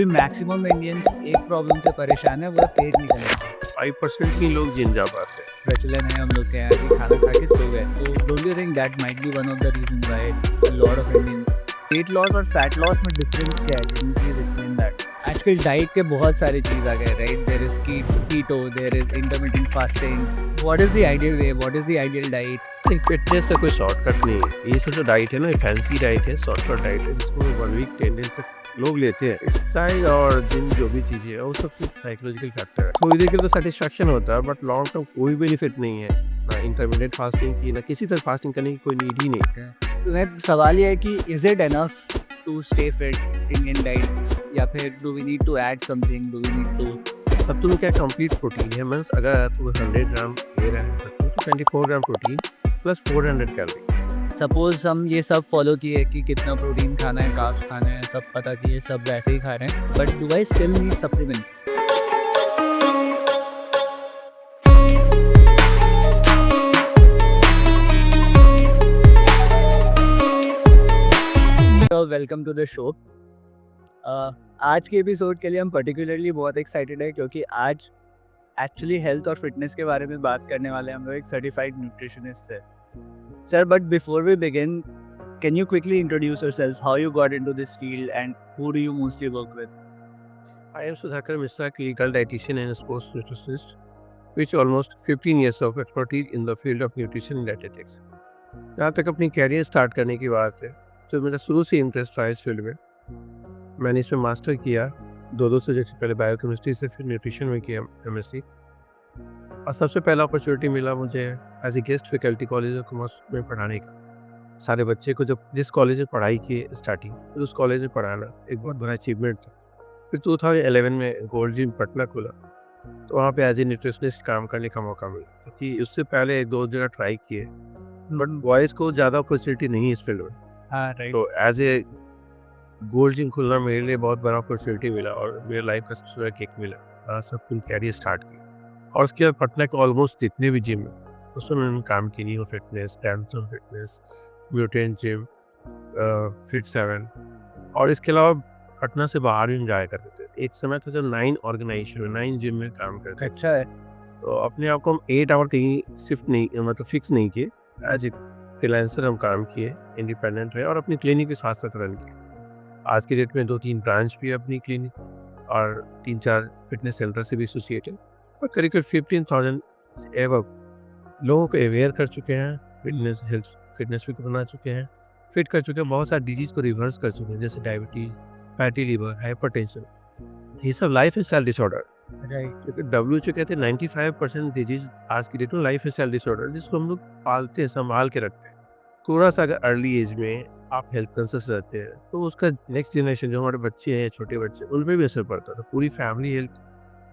Maximum Indians एक problem से परेशान है, वो है पेट निकलने से। 5% ही लोग जिम जा पाते हैं। प्रचलन है हम लोग के यहाँ कि खाना खा के सो गए, तो don't you think that might be one of the reason why a lot of Indians weight loss और फैट लॉस में डिफरेंस क्या है? Can you please explain that? आजकल डाइट के बहुत सारे चीज़ आ गए, right? There is keto, there is intermittent fasting. What is the ideal way? What is the ideal diet? Fitness का कोई शॉर्टकट नहीं है। ये सब जो डाइट है ना, फैंसी डाइट है, शॉर्टकट डाइट है, जिसको 1 वीक 10 डेज तक लोग लेते हैं। एक्सरसाइज और जिम जो भी चीज़ें है वो सब सिर्फ साइकोलॉजिकल फैक्टर है। थोड़ी देर के लिए तो सेटिस्फैक्शन होता है, बट लॉन्ग टर्म कोई बेनिफिट नहीं है, ना इंटरमीडिएट फास्टिंग की, ना किसी तरह फास्टिंग करने की कोई नीड ही नहीं है। तो मैं सवाल ये है कि is it enough to stay fit Indian diet, या फिर do we need to add something? Do we need to सत्तू में क्या कंप्लीट प्रोटीन है? मीन्स अगर तू 100 ग्राम ले रहा है सत्तू, तो 24 gram protein plus 400 calorie. Suppose हम ये सब फॉलो किए कि कितना प्रोटीन खाना है, कार्ब्स खाना है, सब पता किए, सब वैसे ही खा रहे हैं, but do I still need supplements? Welcome to the show. आज के एपिसोड के लिए हम पर्टिकुलरली बहुत एक्साइटेड है, क्योंकि आज एक्चुअली हेल्थ और फिटनेस के बारे में बात करने वाले हैं हम लोग एक सर्टिफाइड न्यूट्रिशनिस्ट से। Sir, but before we begin, can you quickly introduce yourself, how you got into this field and who do you mostly work with? I am Sudhakar Misra, clinical dietitian and sports nutritionist, with almost 15 years of expertise in the field of nutrition and dietetics. जहाँ तक अपनी career start करने की बात है, तो मेरा शुरू से इंटरेस्ट रहा इस फील्ड में। मैंने इसमें मास्टर किया, दो सब्जेक्ट से, पहले बायोकेमिस्ट्री से, फिर न्यूट्रिशन में किया एमएससी। और सबसे पहला अपॉर्चुनिटी मिला मुझे as a guest faculty college of commerce में पढ़ाने का। सारे बच्चे को जब जिस कॉलेज में पढ़ाई की स्टार्टिंग, फिर उस कॉलेज में पढ़ाना एक बहुत बड़ा अचीवमेंट था। फिर 2011 में गोल्ड जिम पटना खुला, तो वहाँ पे एज ए न्यूट्रिशनिस्ट काम करने का मौका मिला, क्योंकि उससे पहले 1-2 जगह ट्राई किए, बट बॉयज़ को ज़्यादा अपॉर्चुनिटी नहीं इस फील्ड में। हाँ, राइट। तो एज ए गोल्ड जिम खुलना मेरे लिए बहुत बड़ा अपॉर्चुनिटी मिला और मेरे लाइफ का सबसे बड़ा किक मिला। सब कुछ कैरियर स्टार्ट की, और उसके बाद पटना के ऑलमोस्ट जितने भी जिम है उसमें मैंने काम की। New fitness, डैमसन fitness, mutant gym, fit 7, और इसके अलावा पटना से बाहर भी जाया करते थे। एक समय था जब 9 ऑर्गेनाइजेशन में, 9 जिम में काम करते थे। अच्छा है। तो अपने आप को हम 8 आवर कहीं शिफ्ट नहीं, मतलब फिक्स नहीं किए। एज ए फ्रीलांसर हम काम किए, इंडिपेंडेंट रहे और अपनी क्लिनिक के साथ साथ रन किए। आज की डेट में 2-3 ब्रांच भी है अपनी क्लिनिक, और 3-4 फिटनेस सेंटर से भी एसोसिएटेड, और करीब 15,000 एवं लोगों को अवेयर कर चुके हैं, फिटनेस हेल्थ फिटनेस भी बना चुके हैं, फिट कर चुके हैं, बहुत सारी डिजीज़ को रिवर्स कर चुके हैं, जैसे डायबिटीज, फैटी लिवर, हाइपरटेंशन, ये सब लाइफ स्टाइल डिसऑर्डर। राइट। क्योंकि WHO कहते हैं 95% डिजीज आज की डेट में लाइफ स्टाइल डिसऑर्डर, जिसको हम लोग पालते हैं, संभाल के रखते हैं। थोड़ा सा अगर अर्ली एज में आप हेल्थ कॉन्शियस रहते हैं, तो उसका नेक्स्ट जनरेशन जो हमारे बच्चे हैं, छोटे बच्चे, उन पर भी असर पड़ता है। तो पूरी फैमिली हेल्थ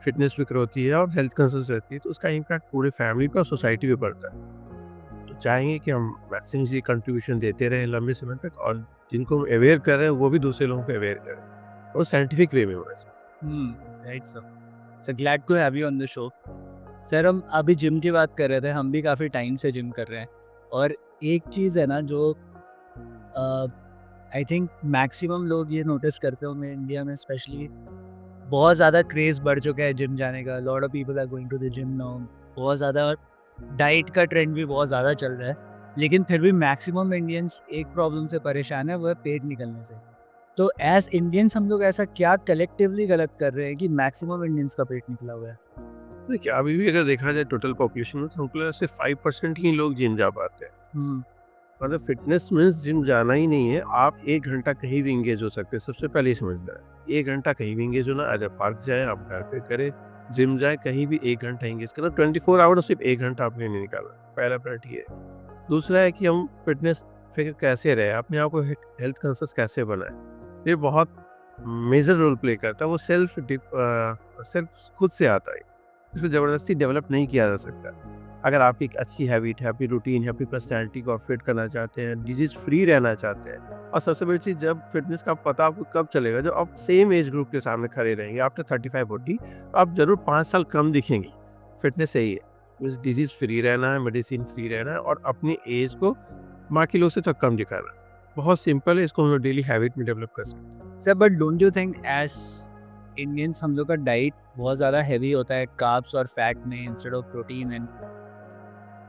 फिटनेस भी होती है और हेल्थ कॉन्शियस रहती है, तो उसका इम्पैक्ट पूरे फैमिली पर और सोसाइटी पे पड़ता है। तो चाहेंगे कि हम मैक्सिमम ये कंट्रीब्यूशन देते रहें लंबे समय तक, और जिनको हम अवेयर कर रहे हैं वो भी दूसरे लोगों को अवेयर करें, और साइंटिफिक वे में होना चाहिए। Right sir. So glad to have you on the show. Sir, हम अभी जिम की बात कर रहे थे, हम भी काफ़ी टाइम से जिम कर रहे हैं, और एक चीज़ है ना जो आई थिंक मैक्सिमम लोग ये नोटिस करते होंगे इंडिया में स्पेशली, बहुत ज़्यादा क्रेज़ बढ़ चुका है जिम जाने का। Lot of people are going to the gym now. बहुत ज़्यादा डाइट का ट्रेंड भी बहुत ज़्यादा चल रहा है, लेकिन फिर भी मैक्सिमम इंडियंस एक प्रॉब्लम से परेशान है, वो है पेट निकलने से। तो एज इंडियंस हम लोग ऐसा क्या कलेक्टिवली गलत कर रहे हैं कि मैक्सिमम इंडियंस का पेट निकला हुआ है? देखिए, अभी भी अगर देखा जाए टोटल पॉपुलेशन में, तो हमको लगता है सिर्फ 5% ही लोग जिम जा पाते हैं। मतलब फिटनेस मीन्स जिम जाना ही नहीं है। आप 1 घंटा कहीं भी इंगेज हो सकते हैं, सबसे पहले ही समझना है। 1 घंटा कहीं भी इंगेज होना, अगर पार्क जाए, आप घर पे करें, जिम जाए, कहीं भी 1 घंटा इंगेज करना। 24 आवर सिर्फ 1 घंटा आपने नहीं निकाला। पहला प्रायोरिटी है। दूसरा है कि हम फिटनेस फिर कैसे रहे, अपने आप को हेल्थ कॉन्शियस कैसे बनाए, ये बहुत मेजर रोल प्ले करता है। वो सेल्फ खुद से आता है, इसको ज़बरदस्ती डेवलप नहीं किया जा सकता। अगर आप एक अच्छी habit, happy routine, happy personality को फिट करना चाहते हैं, डिजीज़ फ्री रहना चाहते हैं, और सबसे बड़ी चीज़, जब फिटनेस का पता आपको कब चलेगा, जब आप सेम एज ग्रुप के सामने खड़े रहेंगे आफ्टर 35-40, आप जरूर 5 साल कम दिखेंगे। फिटनेस यही है, डिजीज़ फ्री रहना है, मेडिसिन फ्री रहना है, और अपनी एज को बाकी लोग से तक कम दिखाना। बहुत सिंपल है, इसको हम लोग डेली हैबिट में डेवलप कर सकते हैं। Sir, but don't you think as Indians हम लोग का डाइट बहुत ज़्यादा हैवी होता है कार्ब्स और फैट में इंस्टेड ऑफ प्रोटीन, एंड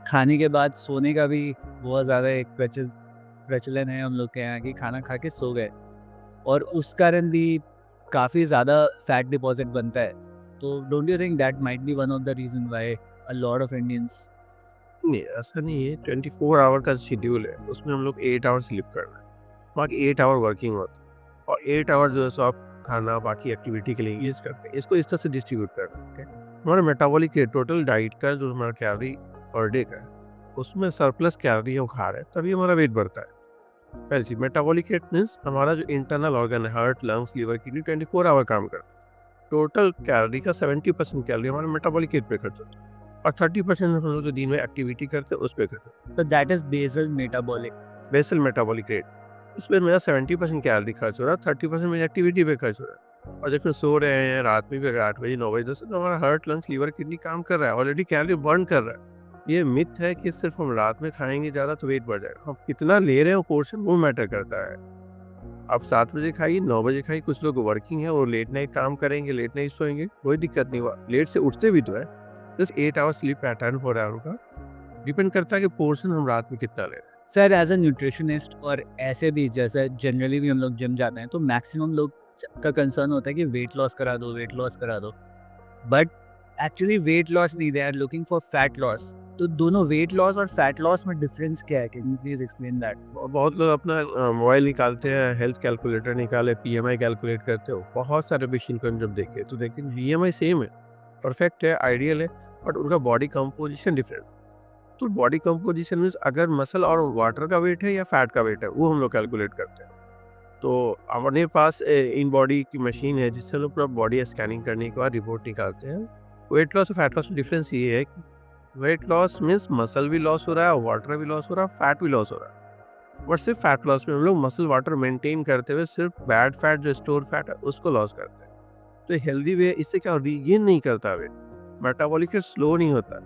खाने के बाद सोने का भी बहुत ज़्यादा एक प्रचलन है हम लोग के यहाँ कि खाना खा के सो गए, और उस कारण भी काफ़ी ज़्यादा फैट डिपॉजिट बनता है। तो don't you think that might be one of the reason why a lot of Indians. नहीं, ऐसा नहीं है। 24 आवर का शेड्यूल है, उसमें हम लोग 8 आवर स्लीप कर रहे हैं, बाकी 8 आवर वर्किंग होता है, और 8 आवर जो है सो आप खाना बाकी एक्टिविटी के लिए यूज करते हैं। इसको इस तरह से डिस्ट्रीब्यूट कर सकते हैं। हमारा मेटाबॉलिक रेट टोटल डाइट का जो हमारा कैलोरी पर डे का है, उसमें सरप्लस कैलोरी हम खा रहे हैं, तभी हमारा वेट बढ़ता है। पहली चीज, मेटाबॉलिक रेट मीन्स हमारा जो इंटरनल ऑर्गन है, heart, lungs, liver, kidney 24 hour काम करता है। टोटल कैलोरी का 70% कैलोरी हमारे मेटाबॉलिक रेट पे खर्च होता है, और 30% हम लोग जो दिन में एक्टिविटी करते हैं उस पर खर्च होता है। तो that is basal metabolic. Basal metabolic rate, उसमें मेरा 70% कैलोरी खर्च हो रहा है, 30% मेरी एक्टिविटी पे खर्च हो रहा है। और जब हम सो रहे हैं रात में भी, अगर 8 बजे 9 बजे 10, तो हमारा हार्ट, लंग्स, लीवर, किडनी काम कर रहा है, ऑलरेडी कैलोरी बर्न कर रहा है। ये मिथ है कि सिर्फ हम रात में खाएंगे ज़्यादा तो वेट बढ़ जाएगा। हम कितना ले रहे हैं पोर्शन, वो मैटर करता है। आप 7 बजे खाइए, 9 बजे खाइए। कुछ लोग वर्किंग है, वो लेट नाइट काम करेंगे, लेट नाइट सोएंगे, कोई दिक्कत नहीं हुआ, लेट से उठते भी तो है। जस्ट 8 आवर स्लीप पैटर्न हो रहा है उनका। डिपेंड करता है कि पोर्शन हम रात में कितना ले रहे हैं। सर एज अ न्यूट्रिशनिस्ट, और ऐसे भी जैसे जनरली भी हम लोग जिम जाते हैं तो मैक्सिमम लोग का कंसर्न होता है कि वेट लॉस करा दो, वेट लॉस करा दो, बट एक्चुअली वेट लॉस नहीं, they are looking for fat loss. तो दोनों वेट लॉस और फैट लॉस में डिफरेंस क्या है? Can you please explain that? बहुत लोग अपना मोबाइल निकालते हैं, हेल्थ कैलकुलेटर निकाले, पीएमआई कैलकुलेट करते हो। बहुत सारे मशीन को जब देखे तो देखें बीएमआई सेम है, परफेक्ट है, आइडियल है, बट उनका बॉडी कंपोजिशन डिफरेंट। तो बॉडी कंपोजिशन मीन्स अगर मसल और वाटर का वेट है या फैट का वेट है, वो हम लोग कैलकुलेट करते हैं। तो हमारे पास इन बॉडी की मशीन है जिससे लोग पूरा बॉडी स्कैनिंग करने के बाद रिपोर्ट निकालते हैं। वेट लॉस और फैट लॉस में डिफरेंस ये है कि वेट लॉस मीन्स मसल भी लॉस हो रहा है, वाटर भी लॉस हो रहा है, फैट भी लॉस हो रहा है। बट सिर्फ फैट लॉस में हम लोग मसल वाटर मेंटेन करते हुए सिर्फ बैड फैट जो स्टोर फैट है उसको लॉस करते हैं। तो हेल्दी वे इससे क्या रीगेन नहीं करता वेट, मेटाबॉलिक रेट स्लो नहीं होता।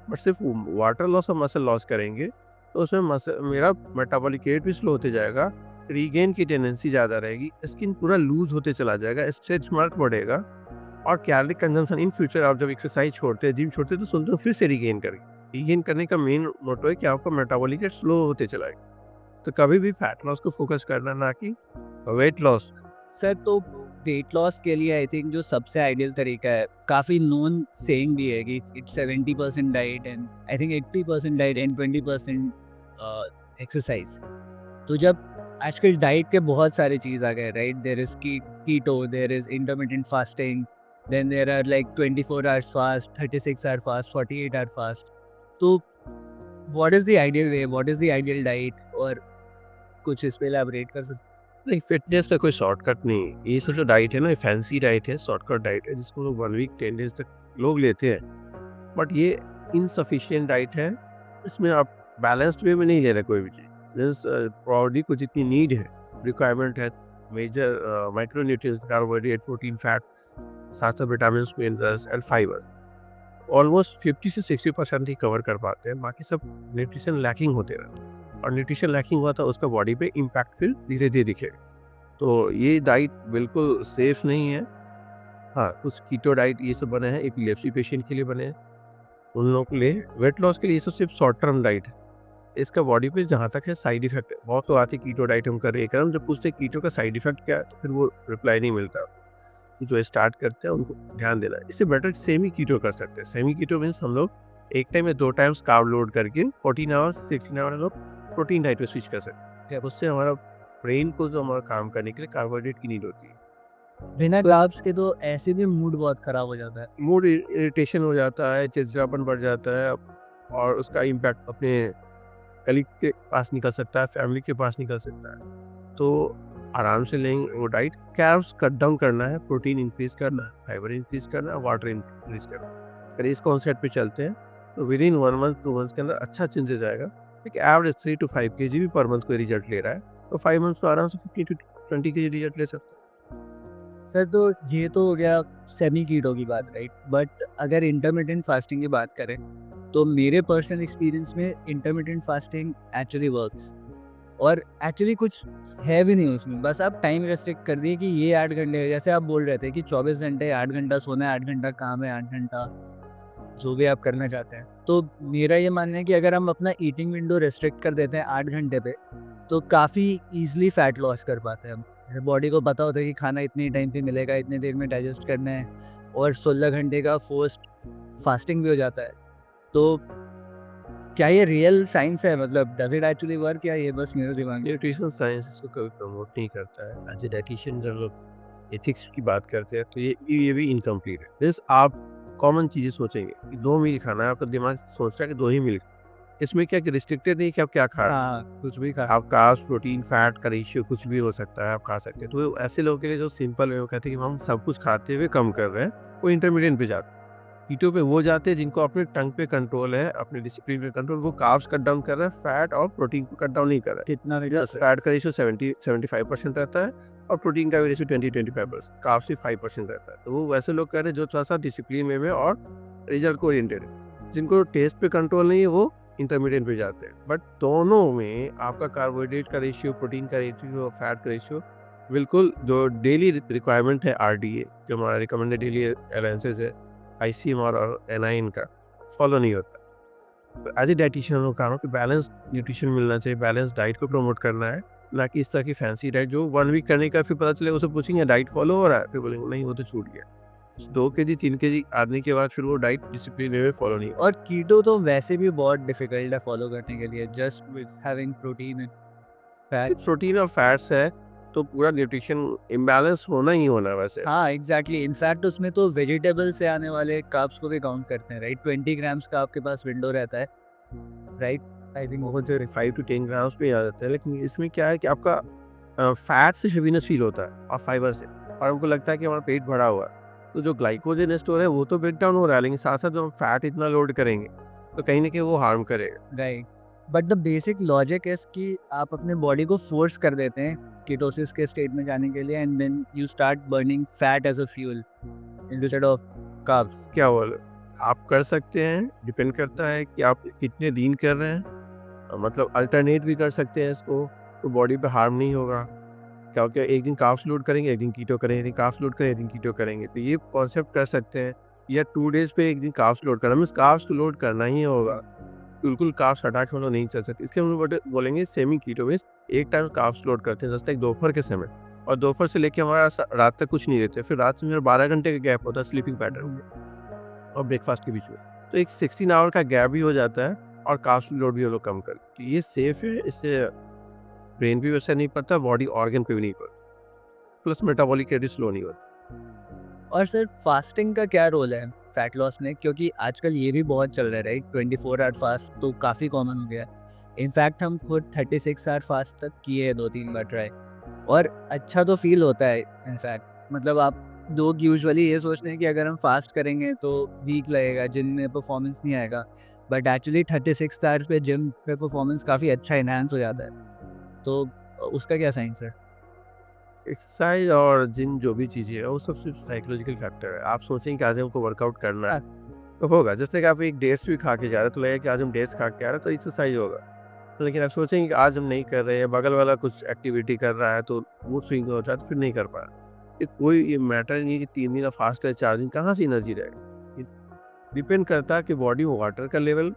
बट सिर्फ वाटर लॉस और मसल लॉस करेंगे तो उसमें मसल मेरा मेटाबॉलिक रेट भी स्लो होते जाएगा, रीगेन की टेंडेंसी ज़्यादा रहेगी, स्किन पूरा लूज होते चला जाएगा, स्ट्रेच मार्क बढ़ेगा, और कैलोरी कंजम्पशन इन फ्यूचर आप जब एक्सरसाइज छोड़ते हैं, जिम छोड़ते हैं, तो सुनते हो फिर से रीगेन करेंगे। रीगेन करने का मेन मोटो है कि आपका मेटाबॉलिक रेट स्लो होते चलाएगा। तो कभी भी फैट लॉस को फोकस करना, ना कि वेट लॉस। सर तो वेट लॉस के लिए आई थिंक जो सबसे आइडियल तरीका है, काफ़ी नोन सेइंग भी है कि it's 70% diet and I think 80% diet and 20% exercise. तो जब आजकल डाइट के बहुत सारे चीज़ आ गए, right, there is keto, there is intermittent fasting, then there are like 24 hours fast, 36 hour fast, 48 hour fast. तो what is the ideal way, what is the ideal diet, और कुछ इस पे एलैबोरेट कर सकते? नहीं, फिटनेस का कोई शॉर्टकट नहीं है। ये सब जो डाइट है ना, ये फैंसी डाइट है, शॉर्टकट डाइट है, जिसको लोग 1 वीक 10 डेज तक लोग लेते हैं। बट ये इनसफिशिएंट डाइट है। इसमें आप बैलेंस्ड वे में नहीं ले रहे कोई भी चीज़। बॉडी को जितनी नीड है, रिक्वायरमेंट है, major micronutrients, carbohydrate, protein, fat, साथ साथ vitamin, minerals and fiber, almost 50 से 60% ही कवर कर पाते हैं। बाकी सब न्यूट्रिशन लैकिंग होते रहते हैं, और न्यूट्रिशन लैकिंग हुआ था उसका बॉडी पे इम्पैक्ट फिर धीरे धीरे दिखेगा। तो ये डाइट बिल्कुल सेफ नहीं है। हाँ, कुछ कीटो डाइट ये सब बने हैं एपिलेप्सी पेशेंट के लिए बने हैं, उन लोगों के लिए। वेट लॉस के लिए ये सब सिर्फ शॉर्ट टर्म डाइट है। इसका बॉडी पे जहाँ तक है साइड इफेक्ट है। बहुत लोग आते कीटो डाइट हम कर रहे हैं, जब पूछते कीटो का साइड इफेक्ट क्या है, तो फिर वो रिप्लाई नहीं मिलता। तो जो स्टार्ट करते हैं उनको ध्यान देना है। इससे बेटर सेमी कीटो कर सकते हैं। सेमी कीटो मीन्स हम लोग एक टाइम में 2 टाइम्स कार्ब लोड करके 14 आवर्स 16 आवर लोग प्रोटीन डाइट पे स्विच कर सकते हैं। उससे हमारा ब्रेन को जो हमारा काम करने के लिए कार्बोहाइड्रेट की नीड होती है। बिना ग्लाव्स के तो ऐसे भी मूड बहुत खराब हो जाता है। मूड इरिटेशन हो जाता है, चिड़चिड़ापन बढ़ जाता है, और उसका इम्पैक्ट अपने कलीग के पास निकल सकता है, फैमिली के पास निकल सकता है। तो आराम से लेंगे वो डाइट। कैर्ब्स कट डाउन करना है, प्रोटीन इंक्रीज करना है, फाइबर इंक्रीज करना है, वाटर इंक्रीज करना है। अगर इस कॉन्सेप्ट पे चलते हैं तो विद इन 1 मंथ 2 मंथ्स के अंदर अच्छा चेंजेस आएगा। एक एवरेज 3 to 5 kg भी पर मंथ कोई रिजल्ट ले रहा है, तो 5 मंथ्स में आराम से 15 to 20 kg रिजल्ट ले सकते हैं। सर तो ये तो हो गया सेमी कीटो की बात, राइट, बट अगर इंटरमिटेंट फास्टिंग की बात करें तो मेरे पर्सनल एक्सपीरियंस में इंटरमिटेंट फास्टिंग एक्चुअली वर्क्स। और एक्चुअली कुछ है भी नहीं उसमें, बस आप टाइम रेस्ट्रिक्ट कर दिए कि ये 8 घंटे, जैसे आप बोल रहे थे कि 24 घंटे 8 घंटा सोना है, 8 घंटा काम है, 8 घंटा जो भी आप करना चाहते हैं। तो मेरा ये मानना है कि अगर हम अपना ईटिंग विंडो रेस्ट्रिक्ट कर देते हैं 8 घंटे पे, तो काफ़ी ईज़िली फैट लॉस कर पाते हैं हम। बॉडी को पता होता है कि खाना इतने टाइम पे मिलेगा, इतने देर में डाइजेस्ट करना है, और 16 घंटे का फोर्स्ड फास्टिंग भी हो जाता है। तो क्या ये रियल साइंस है, मतलब डज इट एक्चुअली वर्क, या ये बस मेरे दिमाग में? न्यूट्रिशन साइंस इसको कभी प्रमोट नहीं करता है। एज ए डाइटिशियन जब लोग एथिक्स की बात करते हैं तो ये भी इनकम्प्लीट है। दिस आप कॉमन चीज़ें सोचेंगे कि 2 मील खाना है, आपका दिमाग सोच रहा है कि 2 ही मील। इसमें क्या रिस्ट्रिक्टेड नहीं कि आप क्या खा रहे हैं। हाँ, कुछ भी खा। आप कार्ब्स, प्रोटीन, फैट का रेशियो कुछ भी हो सकता है, आप खा सकते हैं। तो ऐसे लोगों के लिए जो सिंपल वे वो कहते हैं कि हम सब कुछ खाते हुए कम कर रहे हैं, वो इंटरमीडिएट पे जाते हैं। कीटो पे वो जाते हैं जिनको अपने टंग पे कंट्रोल है, अपने डिसिप्लिन पे कंट्रोल, वो कार्ब्स कट डाउन कर रहे हैं, फैट और प्रोटीन को कट डाउन नहीं कर रहे हैं। कितना फैट का रेशियो 70-75% रहता है और प्रोटीन का रेशियो 20-25%, कार्ब्स सिर्फ 5% रहता है। तो वो वैसे लोग कह रहे हैं जो थोड़ा सा डिसिप्लिन में और रिजल्ट को ओरिएंटेड है। जिनको टेस्ट पे कंट्रोल नहीं है वो इंटरमीडिएट पे जाते हैं। बट दोनों में आपका कार्बोहाइड्रेट का रेशियो, प्रोटीन का रेशियो, फैट का रेशियो बिल्कुल जो डेली रिक्वायरमेंट है RDA, जो हमारा रिकमेंडेड डेली अलाउंसेस है, ICMR और NIN का, फॉलो नहीं होता। तो एज ए डाइटिशियन का काम है कि बैलेंस न्यूट्रिशन मिलना चाहिए, बैलेंस डाइट को प्रमोट करना है, ना कि इस तरह की फैंसी डाइट जो 1 वीक करने का फिर पता चले उसे पूछेंगे डाइट फॉलो हो रहा है, फिर बोलेंगे नहीं वो तो छूट गया। 2 केजी 3 केजी आने के बाद फिर वो डाइट डिसिप्लिन में फॉलो नहीं होता। और कीटो तो वैसे भी बहुत डिफिकल्ट है फॉलो करने के लिए, just with having protein and fat. Protein और फैट्स है तो पूरा न्यूट्रिशन इम्बैलेंस होना ही होना वैसे। हाँ, एग्जैक्टली। इनफैक्ट उसमें तो वेजिटेबल से आने वाले कार्ब्स को भी काउंट करते हैं, राइट? 20 ग्राम्स का आपके पास विंडो रहता है, राइट? आई थिंक बहुत से 5 to 10 ग्राम्स पे आ जाता है, लेकिन इसमें क्या है कि आपका फैट से हेवीनेस फील होता है और फाइबर से, और हमको लगता है कि हमारा पेट भरा हुआ है। तो जो ग्लाइकोजन स्टोर है वो तो ब्रेक डाउन हो रहा है, लेकिन साथ साथ जो हम फैट इतना लोड करेंगे तो कहीं ना कहीं वो हार्म करेगा। Right. But the basic logic is कि आप अपने बॉडी को फोर्स कर देते हैं कीटोसिस के स्टेट में जाने के लिए, and then you start burning fat as a fuel instead of carbs. क्या बोले, आप कर सकते हैं, डिपेंड करता है कि आप कितने दिन कर रहे हैं। मतलब अल्टरनेट भी कर सकते हैं इसको, तो बॉडी पे हार्म नहीं होगा। क्या क्या एक दिन कार्ब्स लोड करेंगे, एक दिन कीटो करेंगे, एक दिन कार्ब्स लोड करेंगे, एक दिन कीटो करेंगे, तो ये कॉन्सेप्ट कर सकते हैं। या 2 डेज पे एक दिन कार्ब्स लोड करना, मीन्स कार्ब्स को लोड करना ही होगा, बिल्कुल कार्ब्स हटा के हम लोग नहीं चल सकते। इसलिए हम लोग बोलेंगे सेमी कीटो, मीन्स एक टाइम कार्ब्स लोड करते हैं जैसे एक दोपहर के समय, और दोपहर से लेके हमारा रात तक कुछ नहीं देते, फिर रात से मेरा 12 घंटे का गैप होता है स्लीपिंग पैटर्न में और ब्रेकफास्ट के बीच में, तो एक 16 आवर का गैप भी हो जाता है और कार्ब्स लोड भी हम लोग कम कर, तो ये सेफ है। इससे ब्रेन भी वैसा नहीं पड़ता, बॉडी ऑर्गन पे भी नहीं पड़ता, प्लस मेटाबॉलिक रेट स्लो नहीं होता। और सर फास्टिंग का क्या रोल है फैट लॉस में? क्योंकि आजकल ये भी बहुत चल रहा है, राइट? 24 आवर फास्ट तो काफ़ी कॉमन हो गया है। इनफैक्ट हम खुद 36 आवर फास्ट तक किए 2-3 बार ट्राई, और अच्छा तो फील होता है। इनफैक्ट मतलब आप लोग यूजुअली ये सोचते हैं कि अगर हम फास्ट करेंगे तो वीक लगेगा, जिम में परफॉर्मेंस नहीं आएगा, बट एक्चुअली 36 आवर्स पे जिम पे परफॉर्मेंस काफ़ी अच्छा इन्हांस हो जाता है। तो उसका क्या साइंस है? एक्सरसाइज और जिम जो भी चीज़ें है वो सब सिर्फ साइकोलॉजिकल फैक्टर है। आप सोचेंगे कि आज हमको वर्कआउट करना है तो होगा, जैसे कि आप एक डेट्स भी खा के जा रहे हैं तो लगेगा कि आज हम डेट्स खा के आ रहे हैं तो एक्सरसाइज होगा। लेकिन आप सोचेंगे कि आज हम नहीं कर रहे हैं, बगल वाला कुछ एक्टिविटी कर रहा है तो मूड स्विंग हो जाता है, तो फिर नहीं कर पा रहा। ये कोई ये मैटर नहीं है कि 3 दिन फास्ट है, 4 दिन कहाँ से एनर्जी रहेगा। ये डिपेंड करता है कि बॉडी में वाटर का लेवल,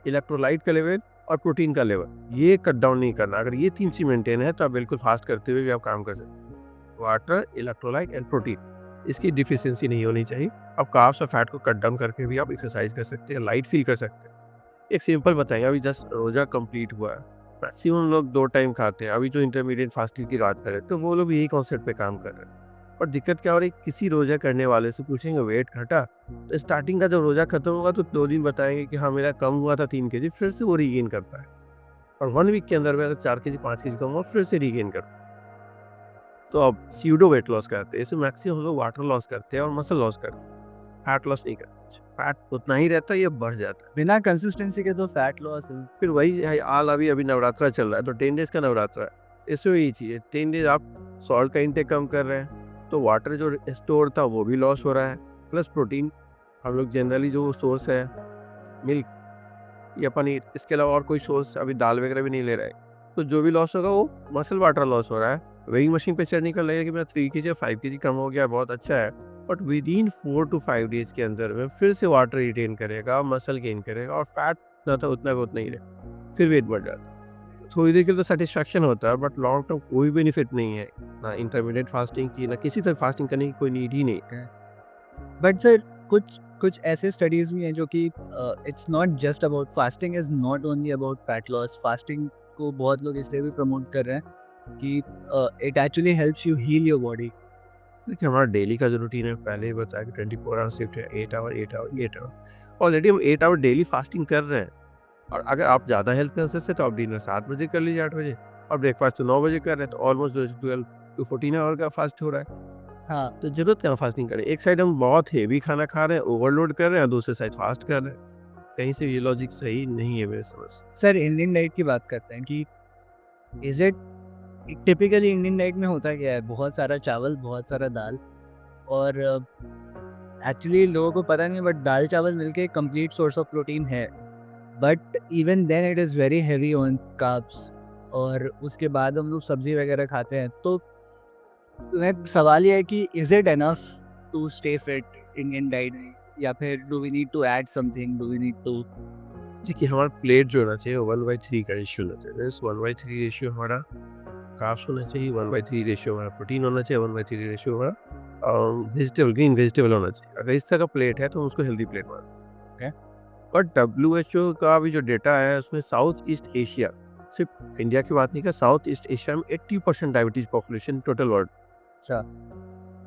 इलेक्ट्रोलाइट का लेवल और प्रोटीन का लेवल, ये कट डाउन नहीं करना। अगर ये 3 चीज मेंटेन है तो आप बिल्कुल फास्ट करते हुए भी आप काम कर सकते हैं। वाटर, इलेक्ट्रोलाइट एंड प्रोटीन, इसकी डिफिशियंसी नहीं होनी चाहिए। आप कार्ब्स और फैट को कट डाउन करके भी आप एक्सरसाइज कर सकते हैं, लाइट फील कर सकते हैं। एक सिंपल बताएंगे, अभी जस्ट रोजा कंप्लीट हुआ है, मैक्सिमम लोग 2 टाइम खाते हैं। अभी जो इंटरमीडिएट फास्टिंग की बात करें तो वो लोग यही कॉन्सेप्ट पे काम कर रहे हैं। और दिक्कत क्या हो रही है, किसी रोजा करने वाले से पूछेंगे वेट घटा, तो स्टार्टिंग का जब रोजा खत्म होगा तो 2 दिन बताएंगे कि हाँ मेरा कम हुआ था 3 केजी, फिर से वो रीगेन करता है। और 1 वीक के अंदर में अगर 4 केजी 5 केजी कम हुआ फिर से रीगेन करता है। तो अब सीडो वेट लॉस करते हैं, इसमें मैक्सिमम लोग वाटर लॉस करते हैं और मसल लॉस करते हैं, फैट लॉस नहीं करते। फैट उतना ही रहता है, ये बढ़ जाता है बिना कंसिस्टेंसी के तो फैट लॉस है। फिर वही है। हाल अभी नवरात्रा चल रहा है तो 10 डेज का नवरात्रा है, इसमें यही चीज़ है। 10 डेज आप सॉल्ट का इंटेक कम कर रहे हैं तो वाटर जो स्टोर था वो भी लॉस हो रहा है, प्लस प्रोटीन हम लोग जनरली जो सोर्स है मिल्क या पनीर, इसके अलावा और कोई सोर्स अभी दाल वगैरह भी नहीं ले रहा है। तो जो भी लॉस होगा वो मसल वाटर लॉस हो रहा है। वेइंग मशीन पे चढ़ने का लगेगा कि मेरा 3 kg 5 kg कम हो गया, बहुत अच्छा है, but with in 4 to 5 days के अंदर में फिर से वाटर रिटेन करेगा, मसल गेन करेगा और फैट ना था उतना का उतना ही रहे, फिर वेट बढ़ जाता है। थोड़ी देर के लिए तो सेटिस्फैक्शन होता है, बट लॉन्ग टर्म कोई बेनिफिट नहीं है, ना इंटरमीडिएट फास्टिंग की, ना किसी तरह फास्टिंग करने की कोई नीड ही नहीं है। बट सर कुछ कुछ ऐसे स्टडीज़ भी हैं जो कि it's not just about fasting is not only about fat loss. Fasting को बहुत लोग इसलिए भी प्रमोट कर रहे हैं कि it actually helps you heal your body. देखिए हमारा डेली का जो रूटीन है, पहले ही बताया कि 24 आवर शिफ्ट है, 8 आवर 8 आवर 8 आवर, ऑलरेडी हम 8 आवर डेली फास्टिंग कर रहे हैं। और अगर आप ज़्यादा हेल्थ कॉन्शियस है तो आप डिनर 7 बजे कर लीजिए, 8 बजे, और ब्रेकफास्ट तो 9 बजे कर रहे हैं, तो ऑलमोस्ट 12 to 14 आवर का फास्ट हो रहा है। हाँ, तो जरूरत क्या फास्टिंग करें? एक साइड हम बहुत हेवी खाना खा रहे हैं, ओवरलोड कर रहे हैं, और दूसरे साइड फास्ट कर रहे हैं। कहीं से ये लॉजिक सही नहीं है मेरे समझ से। सर इंडियन डाइट की बात करते हैं कि is it typically Indian diet में होता क्या है? बहुत सारा चावल, बहुत सारा दाल और एक्चुअली लोगों को पता नहीं बट दाल चावल मिलके कंप्लीट सोर्स ऑफ प्रोटीन है। But even then it is very heavy on carbs और उसके बाद हम लोग सब्ज़ी वगैरह खाते हैं। तो मैं सवाल ये है कि is it enough to stay fit Indian diet में या फिर do we need to add something? Do we need to जी कि हमारा प्लेट जो होना चाहिए 1/3 का रेशियो होना चाहिए। 1/3 रेशियो हमारा कार्ब्स होना चाहिए, 1/3 रेशियो हमारा प्रोटीन होना चाहिए, 1/3 रेशियो हमारा वेजिटेबल, ग्रीन वेजिटेबल होना चाहिए। अगर इस तरह का प्लेट है तो हम उसको हेल्दी प्लेट मानते हैं। और WHO का भी जो डेटा है उसमें साउथ ईस्ट एशिया, सिर्फ इंडिया की बात नहीं कर, साउथ ईस्ट एशिया में 80% डायबिटीज पॉपुलेशन टोटल वर्ल्ड। अच्छा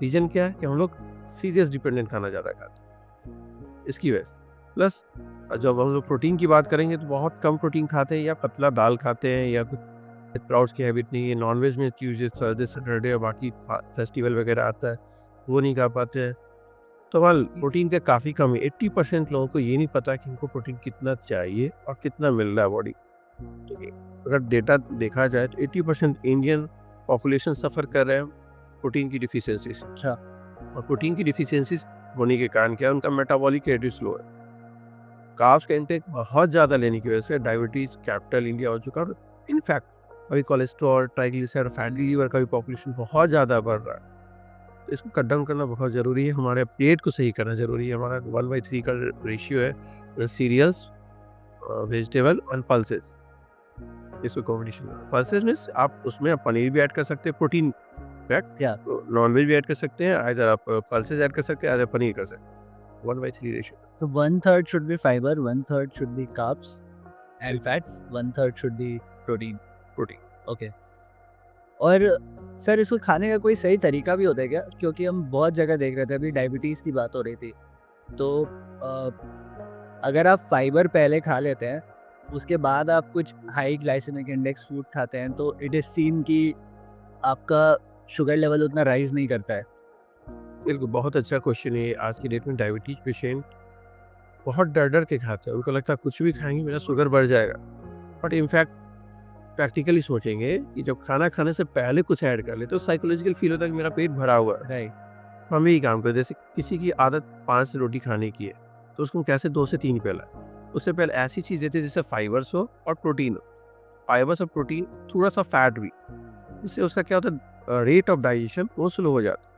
रीजन क्या है कि हम लोग सीरियस डिपेंडेंट खाना ज़्यादा खाते हैं, इसकी वजह से। प्लस जब हम लोग प्रोटीन की बात करेंगे तो बहुत कम प्रोटीन खाते हैं, या पतला दाल खाते हैं, या कुछ स्प्राउट्स की हैबिट नहीं है। नॉनवेज में ट्यूसडे थर्सडे सैटरडे और बाकी फेस्टिवल वगैरह आता है वो नहीं खा पाते हैं। तो हमारा प्रोटीन का काफ़ी कम है। 80% लोगों को ये नहीं पता कि उनको प्रोटीन कितना चाहिए और कितना मिल रहा है बॉडी। तो अगर डेटा देखा जाए तो 80% इंडियन पॉपुलेशन सफ़र कर रहे हैं प्रोटीन की डिफिशियंसी से। अच्छा और प्रोटीन की डिफिशियंसी होने के कारण क्या है, उनका मेटाबॉलिक रेट स्लो है। कार्ब्स का इंटेक बहुत ज़्यादा लेने की वजह से डायबिटीज़ कैपिटल इंडिया हो चुका है। इनफैक्ट अभी कोलेस्ट्रॉल, ट्राइग्लिसराइड, फैटी लिवर का भी पॉपुलेशन बहुत ज़्यादा बढ़ रहा है। तो इसको कट डाउन करना बहुत ज़रूरी है। हमारे प्लेट को सही करना ज़रूरी है। हमारा 1/3 का रेशियो है सीरियल्स, वेजिटेबल और पल्सेस, इसको कॉम्बिनेशन में। पल्सेस मीन्स आप उसमें आप पनीर भी ऐड कर सकते हैं, प्रोटीन फैक्ट, या नॉनवेज भी ऐड कर सकते हैं, इधर आप पल्सेस ऐड कर सकते हैं, इधर पनीर कर सकते हैं। 1/3 रेशियो। तो 1/3 should be fibre, 1/3 should be carbs and fats, 1/3 should be protein. Okay. और सर इसको खाने का कोई सही तरीका भी होता है क्या? क्योंकि हम बहुत जगह देख रहे थे, अभी डायबिटीज़ की बात हो रही थी। तो अगर आप फाइबर पहले खा लेते हैं, उसके बाद आप कुछ हाई ग्लाइसेमिक इंडेक्स फूड खाते हैं, तो इट इज़ सीन कि आपका शुगर लेवल उतना राइज़ नहीं करता है। बिल्कुल, बहुत अच्छा क्वेश्चन है। आज की डेट में डायबिटीज पेशेंट बहुत डर डर के खाते हैं। उनको लगता है कुछ भी खाएंगे मेरा शुगर बढ़ जाएगा, बट इनफैक्ट प्रैक्टिकली सोचेंगे कि जब खाना खाने से पहले कुछ ऐड कर ले तो साइकोलॉजिकल फील होता है कि मेरा पेट भरा हुआ है। राइट। हम यही काम करते हैं। जैसे किसी की आदत 5 रोटी खाने की है तो उसको कैसे 2 से 3 प्याला, उससे पहले ऐसी चीज़ देते हैं जिससे फाइबर्स हो और प्रोटीन हो। फाइबर्स और प्रोटीन, थोड़ा सा फैट भी, इससे उसका क्या होता है, रेट ऑफ डाइजेशन वो स्लो हो जाता है।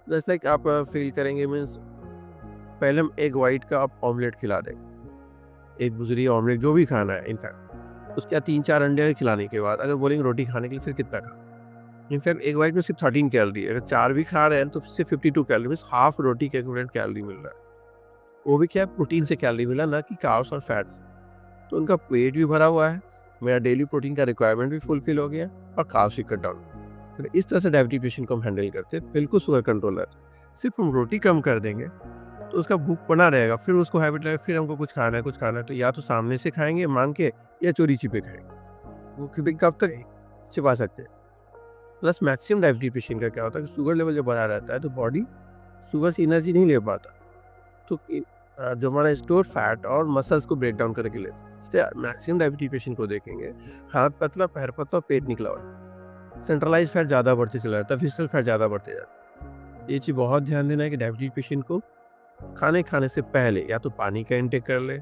जैसे लाइक आप फील करेंगे मीन्स पहले हम एग वाइट का आप ऑमलेट खिला देंगे, एक बुजरी ऑमलेट जो भी खाना है। इनफैक्ट उसके बाद 3-4 अंडे खिलाने के बाद अगर बोलेंगे रोटी खाने के लिए फिर कितना खा, इनफैक्ट एग वाइट में सिर्फ 13 कैलोरी है। अगर 4 भी खा रहे हैं तो सिर्फ 52 कैलोरी, मीन्स हाफ रोटी के इक्विवेलेंट कैलोरी मिल रहा है। वो भी क्या है, प्रोटीन से कैलोरी मिला, ना कि कार्ब्स और फैट्स। तो उनका पेट भी भरा हुआ है, मेरा डेली प्रोटीन का रिक्वायरमेंट भी फुलफिल हो गया और कार्ब्स भी कट डाउन। तो इस तरह से डायबिटीज पेशेंट को हम हैंडल करते हैं। बिल्कुल शुगर कंट्रोलर। सिर्फ हम रोटी कम कर देंगे तो उसका भूख बना रहेगा, फिर उसको हैबिट लगेगा, फिर हमको कुछ खाना है कुछ खाना है, तो या तो सामने से खाएंगे मांग के या चोरी छिपे खाएंगे। वो कब तक छिपा सकते हैं। प्लस मैक्सिमम डायबिटीज पेशेंट का क्या होता है कि शुगर लेवल जब बढ़ा रहता है तो बॉडी शुगर से एनर्जी नहीं ले पाता, तो जो हमारा स्टोर फैट और मसल्स को ब्रेक डाउन करके लेते हैं। इसलिए मैक्सिमम डायबिटीज पेशेंट को देखेंगे हाथ पतला, पैर पतला, पेट निकला हुआ, सेंट्रलाइज फैट ज़्यादा बढ़ते चला जाता है, फिजिकल फैट ज़्यादा बढ़ते जाता है। ये चीज़ बहुत ध्यान देना है कि डायबिटीज पेशेंट को खाने से पहले या तो पानी का इंटेक कर ले,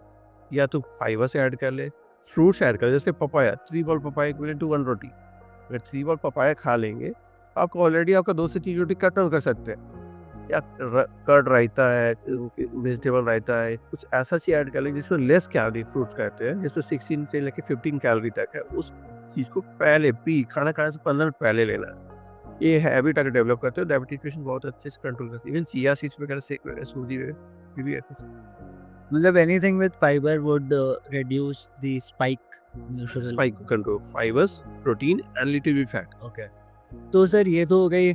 या तो फाइबर से ऐड कर ले, फ्रूट्स ऐड करें, जैसे papaya, 3 ball papaya equivalent to 1 रोटी। अगर 3 बॉल पपाया खा लेंगे, आपको ऑलरेडी आपका 2 से 3 रोटी कट डाउन कर सकते हैं। या कर्ड रायता है, वेजिटेबल रायता है, कुछ ऐसा चीज ऐड कर लें जिसमें लेस कैलोरी, फ्रूट्स कहते हैं, जिसमें 16 से लेकर 15 कैलोरी तक है। उस चीज को पहले खाना खाने से 15 मिनट पहले लेना है। ये हैबिट अगर डेवलप करते हो, डायबिटीज पेशेंट बहुत अच्छे से कंट्रोल करते हैं। इवन चिया सीड्स वगैरह से स्मूदी में भी मतलब anything with fibre would reduce the spike spike control, fibres, protein and little bit fat. Okay. तो सर ये तो हो गई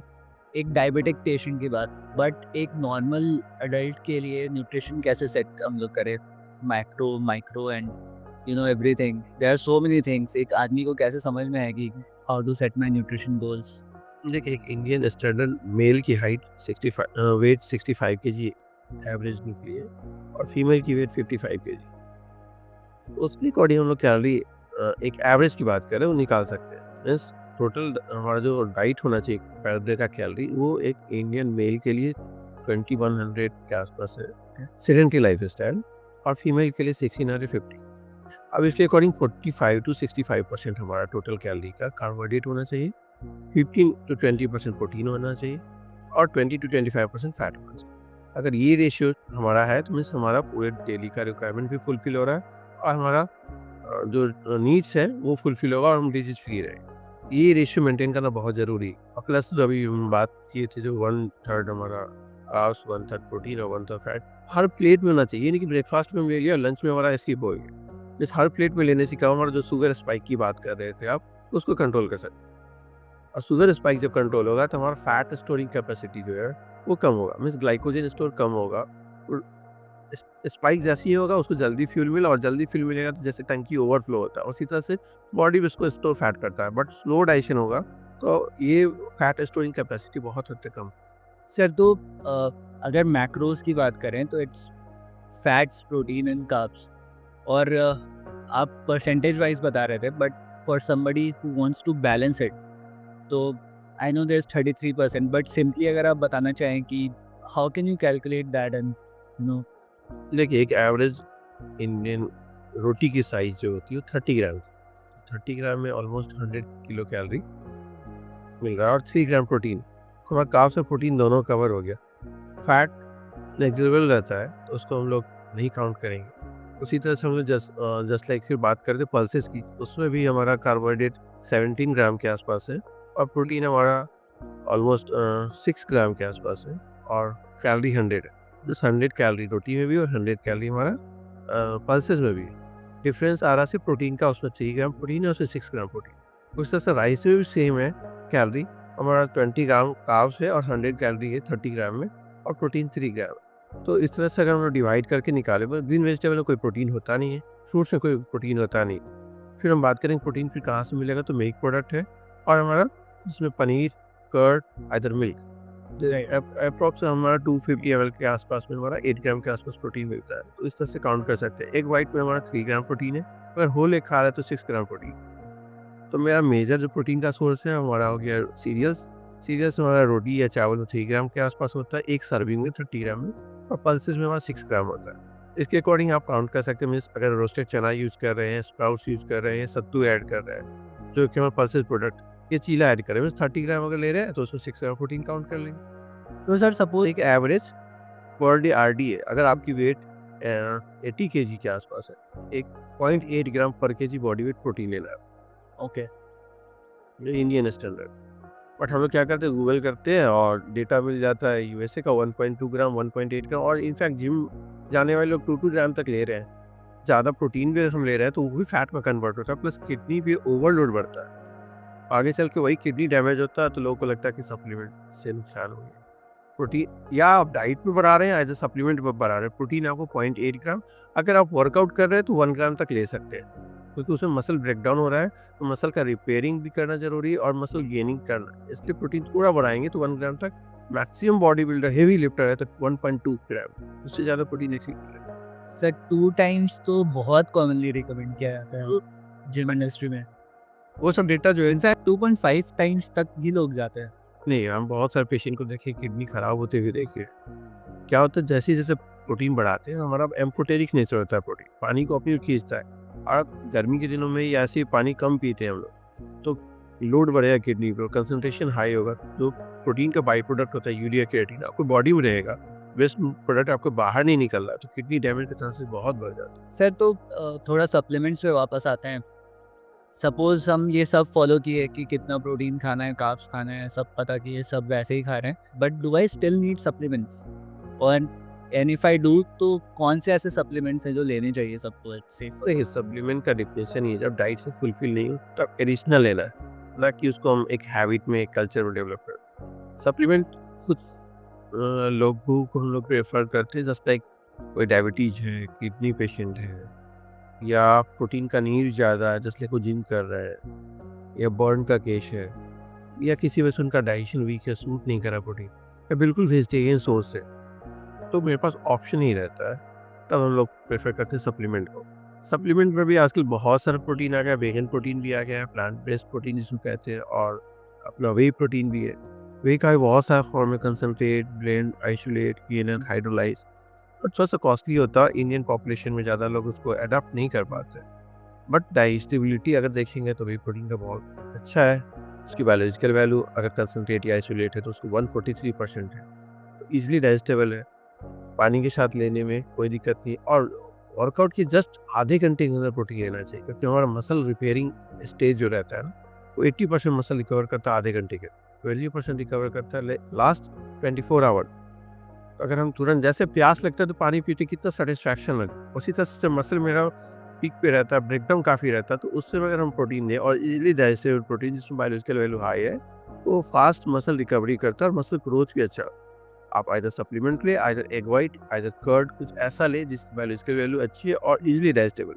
एक डायबिटिक पेशेंट की बात, बट एक नॉर्मल अडल्ट के लिए न्यूट्रिशन कैसे सेट हम लोग करें, macro micro and everything, there are so many things. एक आदमी को कैसे समझ में आएगी how to set my nutrition goals? देखिए, एक इंडियन स्टैंडर्ड मेल की हाइट 65 वेट 65 केजी एवरेज निकली है और फीमेल की वेट 55 केजी। उसके अकॉर्डिंग हम लोग कैलोरी एक एवरेज की बात करें वो निकाल सकते हैं। मीन्स टोटल हमारा जो डाइट होना चाहिए पर डे का कैलोरी, वो एक इंडियन मेल के लिए 2100 के आसपास है सेडेंटरी लाइफ स्टाइल, और फीमेल के लिए 1650। अब इसके अकॉर्डिंग 45 to 65% हमारा टोटल कैलोरी का कार्बोहाइड्रेट होना चाहिए, 15 to 20% प्रोटीन होना चाहिए और 20 to 25% फैट होना चाहिए। अगर ये रेशियो हमारा है तो मीन्स हमारा पूरे डेली का रिक्वायरमेंट भी फुलफिल हो रहा है और हमारा जो नीड्स है वो फुलफिल होगा और हम डिजीज फ्री रहेंगे। ये रेशियो मेंटेन करना बहुत ज़रूरी है। और प्लस जो अभी हम बात किए थे, जो 1/3 हमारा कार्ब्स, 1/3 प्रोटीन और 1/3 फैट हर प्लेट में होना चाहिए। ये नहीं कि ब्रेकफास्ट में ले लिया, लंच में हमारा स्किप हो गया। इस हर प्लेट में लेने से क्या, हमारा जो शुगर स्पाइक की बात कर रहे थे आप, उसको कंट्रोल कर सकते हैं। और शुगर स्पाइक जब कंट्रोल होगा तो हमारा फैट स्टोरिंग कैपेसिटी जो है वो कम होगा, मीन्स ग्लाइकोजन स्टोर कम होगा। स्पाइक जैसे ही होगा उसको जल्दी फ्यूल मिला, और जल्दी फ्यूल मिलेगा तो जैसे टंकी ओवरफ्लो होता है उसी तरह से बॉडी भी उसको स्टोर फैट करता है। बट स्लो डाइजेशन होगा तो ये फैट स्टोरिंग कैपेसिटी बहुत हद तक कम। सर तो अगर मैक्रोज की बात करें तो it's fats, protein and carbs, और आप परसेंटेज वाइज बता रहे थे, but for somebody who wants to balance it, तो I know there is 33%, but simply अगर आप बताना चाहें कि how can you calculate that and know. देखिए, एक एवरेज इंडियन रोटी की साइज जो होती है 30 ग्राम, 30 ग्राम में ऑलमोस्ट 100 किलो कैलोरी मिल रहा है और 3 ग्राम प्रोटीन। हमारा कार्ब्स और प्रोटीन दोनों कवर हो गया। फैट नेग्लिजिबल रहता है तो उसको हम लोग नहीं काउंट करेंगे। उसी तरह से हम लोग जस्ट लाइक फिर बात करते पल्सेस की, उसमें भी हमारा कार्बोहाइड्रेट 17 ग्राम के आसपास है और प्रोटीन हमारा ऑलमोस्ट 6 ग्राम के आसपास है और कैलोरी 100 है। जस्ट 100 कैलोरी रोटी में भी और 100 कैलोरी हमारा पल्सेस में भी। डिफरेंस आ रहा है प्रोटीन का, उसमें 3 ग्राम प्रोटीन है, उसमें 6 ग्राम प्रोटीन। उस तरह से राइस में भी सेम है, कैलोरी हमारा 20 ग्राम कार्ब्स है और 100 कैलोरी है 30 ग्राम में, और प्रोटीन 3 ग्राम है। तो इस तरह से अगर हम लोग डिवाइड करके निकाले, ग्रीन वेजिटेबल में कोई प्रोटीन होता नहीं है, फ्रूट्स में कोई प्रोटीन होता नहीं। फिर हम बात करेंगे प्रोटीन फिर कहाँ से मिलेगा, तो मिल्क प्रोडक्ट है और हमारा इसमें paneer, curd, either milk. Approx हमारा 250 ml के आसपास में हमारा 8 ग्राम के आसपास प्रोटीन मिलता है। तो इस तरह से काउंट कर सकते हैं। एक वाइट में हमारा 3 ग्राम प्रोटीन है, अगर होल एक खा रहा है तो 6 ग्राम प्रोटीन। तो मेरा मेजर जो प्रोटीन का सोर्स है हमारा हो गया सीरियल्स हमारा रोटी या चावल में 3 ग्राम के आसपास होता है, एक सर्विंग में 30 ग्राम में, और पल्सेस में हमारा 6 ग्राम होता है। इसके अकॉर्डिंग आप काउंट कर सकते हैं। मीन्स अगर रोस्टेड चना यूज़ कर रहे हैं, स्प्राउट्स यूज़ कर रहे हैं, सत्तू ऐड कर रहे हैं, जो कि हमारे पल्सेस प्रोडक्ट, ये चीला ऐड कर रहे हैं, 30 ग्राम अगर ले रहे हैं तो उसमें 6 ग्राम प्रोटीन काउंट कर लेंगे। तो सर सपोज एक एवरेज पर डे RD है, अगर आपकी वेट 80 kg के आसपास है, एक 0.8 ग्राम पर kg बॉडी वेट प्रोटीन लेना है। Okay, Indian standard. बट हम लोग क्या करते हैं, गूगल करते हैं और डेटा मिल जाता है USA का 1.2 ग्राम, 1.8 ग्राम, और इनफैक्ट जिम जाने वाले लोग 2 ग्राम तक ले रहे हैं। ज़्यादा प्रोटीन भी हम ले रहे हैं तो वो भी फैट में कन्वर्ट होता है, प्लस किडनी भी ओवरलोड बढ़ता है। आगे चल के वही किडनी डैमेज होता है तो लोगों को लगता है कि सप्लीमेंट से नुकसान हो गया। प्रोटीन या आप डाइट में बढ़ा रहे हैं, एज ए सप्लीमेंट में बढ़ा रहे हैं, प्रोटीन आपको 0.8 ग्राम, अगर आप वर्कआउट कर रहे हैं तो 1 ग्राम तक ले सकते हैं, क्योंकि उसमें मसल ब्रेकडाउन हो रहा है तो मसल का रिपेयरिंग भी करना जरूरी है और मसल गेनिंग करना, इसलिए प्रोटीन थोड़ा बढ़ाएंगे तो 1 ग्राम तक। Maximum body builder heavy lifter है तो 1.2 ग्राम, उससे ज़्यादा प्रोटीन एक्सीड करें। सर 2 टाइम्स तो बहुत कॉमनली रिकमेंड किया जाता है जिम इंडस्ट्री में। वो सब डेटा जो है, इनफैक्ट 2.5 टाइम्स तक भी लोग जाते हैं। नहीं, हम बहुत सारे पेशेंट को देखे किडनी खराब होते हुए देखे। क्या होता है, जैसे जैसे प्रोटीन बढ़ाते हैं हमारा एम्फोटेरिक नेचर होता है, प्रोटीन पानी को अपनी ओर खींचता है, और गर्मी के दिनों में या ऐसे ही पानी कम पीते हैं हम लोग, तो लोड बढ़ेगा किडनी पर, कंसंट्रेशन हाई होगा, जो प्रोटीन का बाई प्रोडक्ट होता है यूरिया क्रिएटिन आपको बॉडी में रहेगा, वेस्ट प्रोडक्ट आपको बाहर नहीं निकल रहा है, तो किडनी डैमेज के चांसेस बहुत बढ़ जाते हैं। सर तो थोड़ा सप्लीमेंट्स पे वापस आते हैं। सपोज हम ये सब फॉलो किए कि कितना प्रोटीन खाना है, कार्ब्स खाना है, सब पता कि ये सब वैसे ही खा रहे हैं, but do I still need supplements? और एंड इफ आई डू तो कौन से ऐसे सप्लीमेंट्स हैं जो लेने चाहिए सबको सेफ? देखिए सप्लीमेंट का डिफिनेशन ही है, जब डाइट से फुलफिल नहीं हो तब एडिशनल लेना है, ना कि उसको हम एक हैबिट में, एक कल्चर में डेवलप कर। सप्लीमेंट कुछ लोगों को हम लोग प्रेफर करते हैं, जस्ट लाइक कोई डायबिटीज है, किडनी पेशेंट है, या प्रोटीन का नीड ज़्यादा है, जैसे कोई जिम कर रहा है, या बर्न का केस है, या किसी वजह से उनका डाइजेशन वीक है, सूट नहीं करा प्रोटीन, या बिल्कुल वेजिटेरियन सोर्स है, तो मेरे पास ऑप्शन ही रहता है, तब हम लोग प्रेफर करते हैं सप्लीमेंट को। सप्लीमेंट में भी आजकल बहुत सारा प्रोटीन आ गया, वेगन प्रोटीन भी आ गया है, प्लांट बेस्ड प्रोटीन जिसको कहते हैं, और अपना वे प्रोटीन भी है। वे का भी बहुत सारा फॉर्म है, concentrate, blend, isolate, gainer, hydrolyse, और थोड़ा सा कॉस्टली होता है, इंडियन पॉपुलेशन में ज़्यादा लोग उसको अडॉप्ट नहीं कर पाते, बट डाइजेस्टिबिलिटी अगर देखेंगे तो वे प्रोटीन का बहुत अच्छा है। उसकी बायोलॉजिकल वैल्यू अगर कंसनट्रेट या आइसोलेट है तो उसको 143% है, तो ईजिली डाइजेस्टेबल है, पानी के साथ लेने में कोई दिक्कत नहीं। और वर्कआउट के जस्ट आधे घंटे के अंदर प्रोटीन लेना चाहिए, क्योंकि हमारा मसल रिपेयरिंग स्टेज जो रहता है ना, वो 80% मसल रिकवर करता है आधे घंटे के, 20% रिकवर करता है लास्ट 24 आवर। अगर हम तुरंत, जैसे प्यास लगता है तो पानी पीते कितना सेटिस्फैक्शन लगता है, उसी तरह से मसल मेरा पीक पे रहता है, ब्रेकडाउन काफ़ी रहता है, तो उससे अगर हम प्रोटीन दें और इजीली डाइजेस्टेबल प्रोटीन जिसमें बायोलॉजिकल वैल्यू हाई है, वो फास्ट मसल रिकवरी करता है और मसल ग्रोथ भी अच्छा। आप आइदर सप्लीमेंट ले, either egg white, either curd, कुछ ऐसा ले जिसकी बायोलॉजिकल वैल्यू अच्छी है और इजीली डाइजेस्टेबल।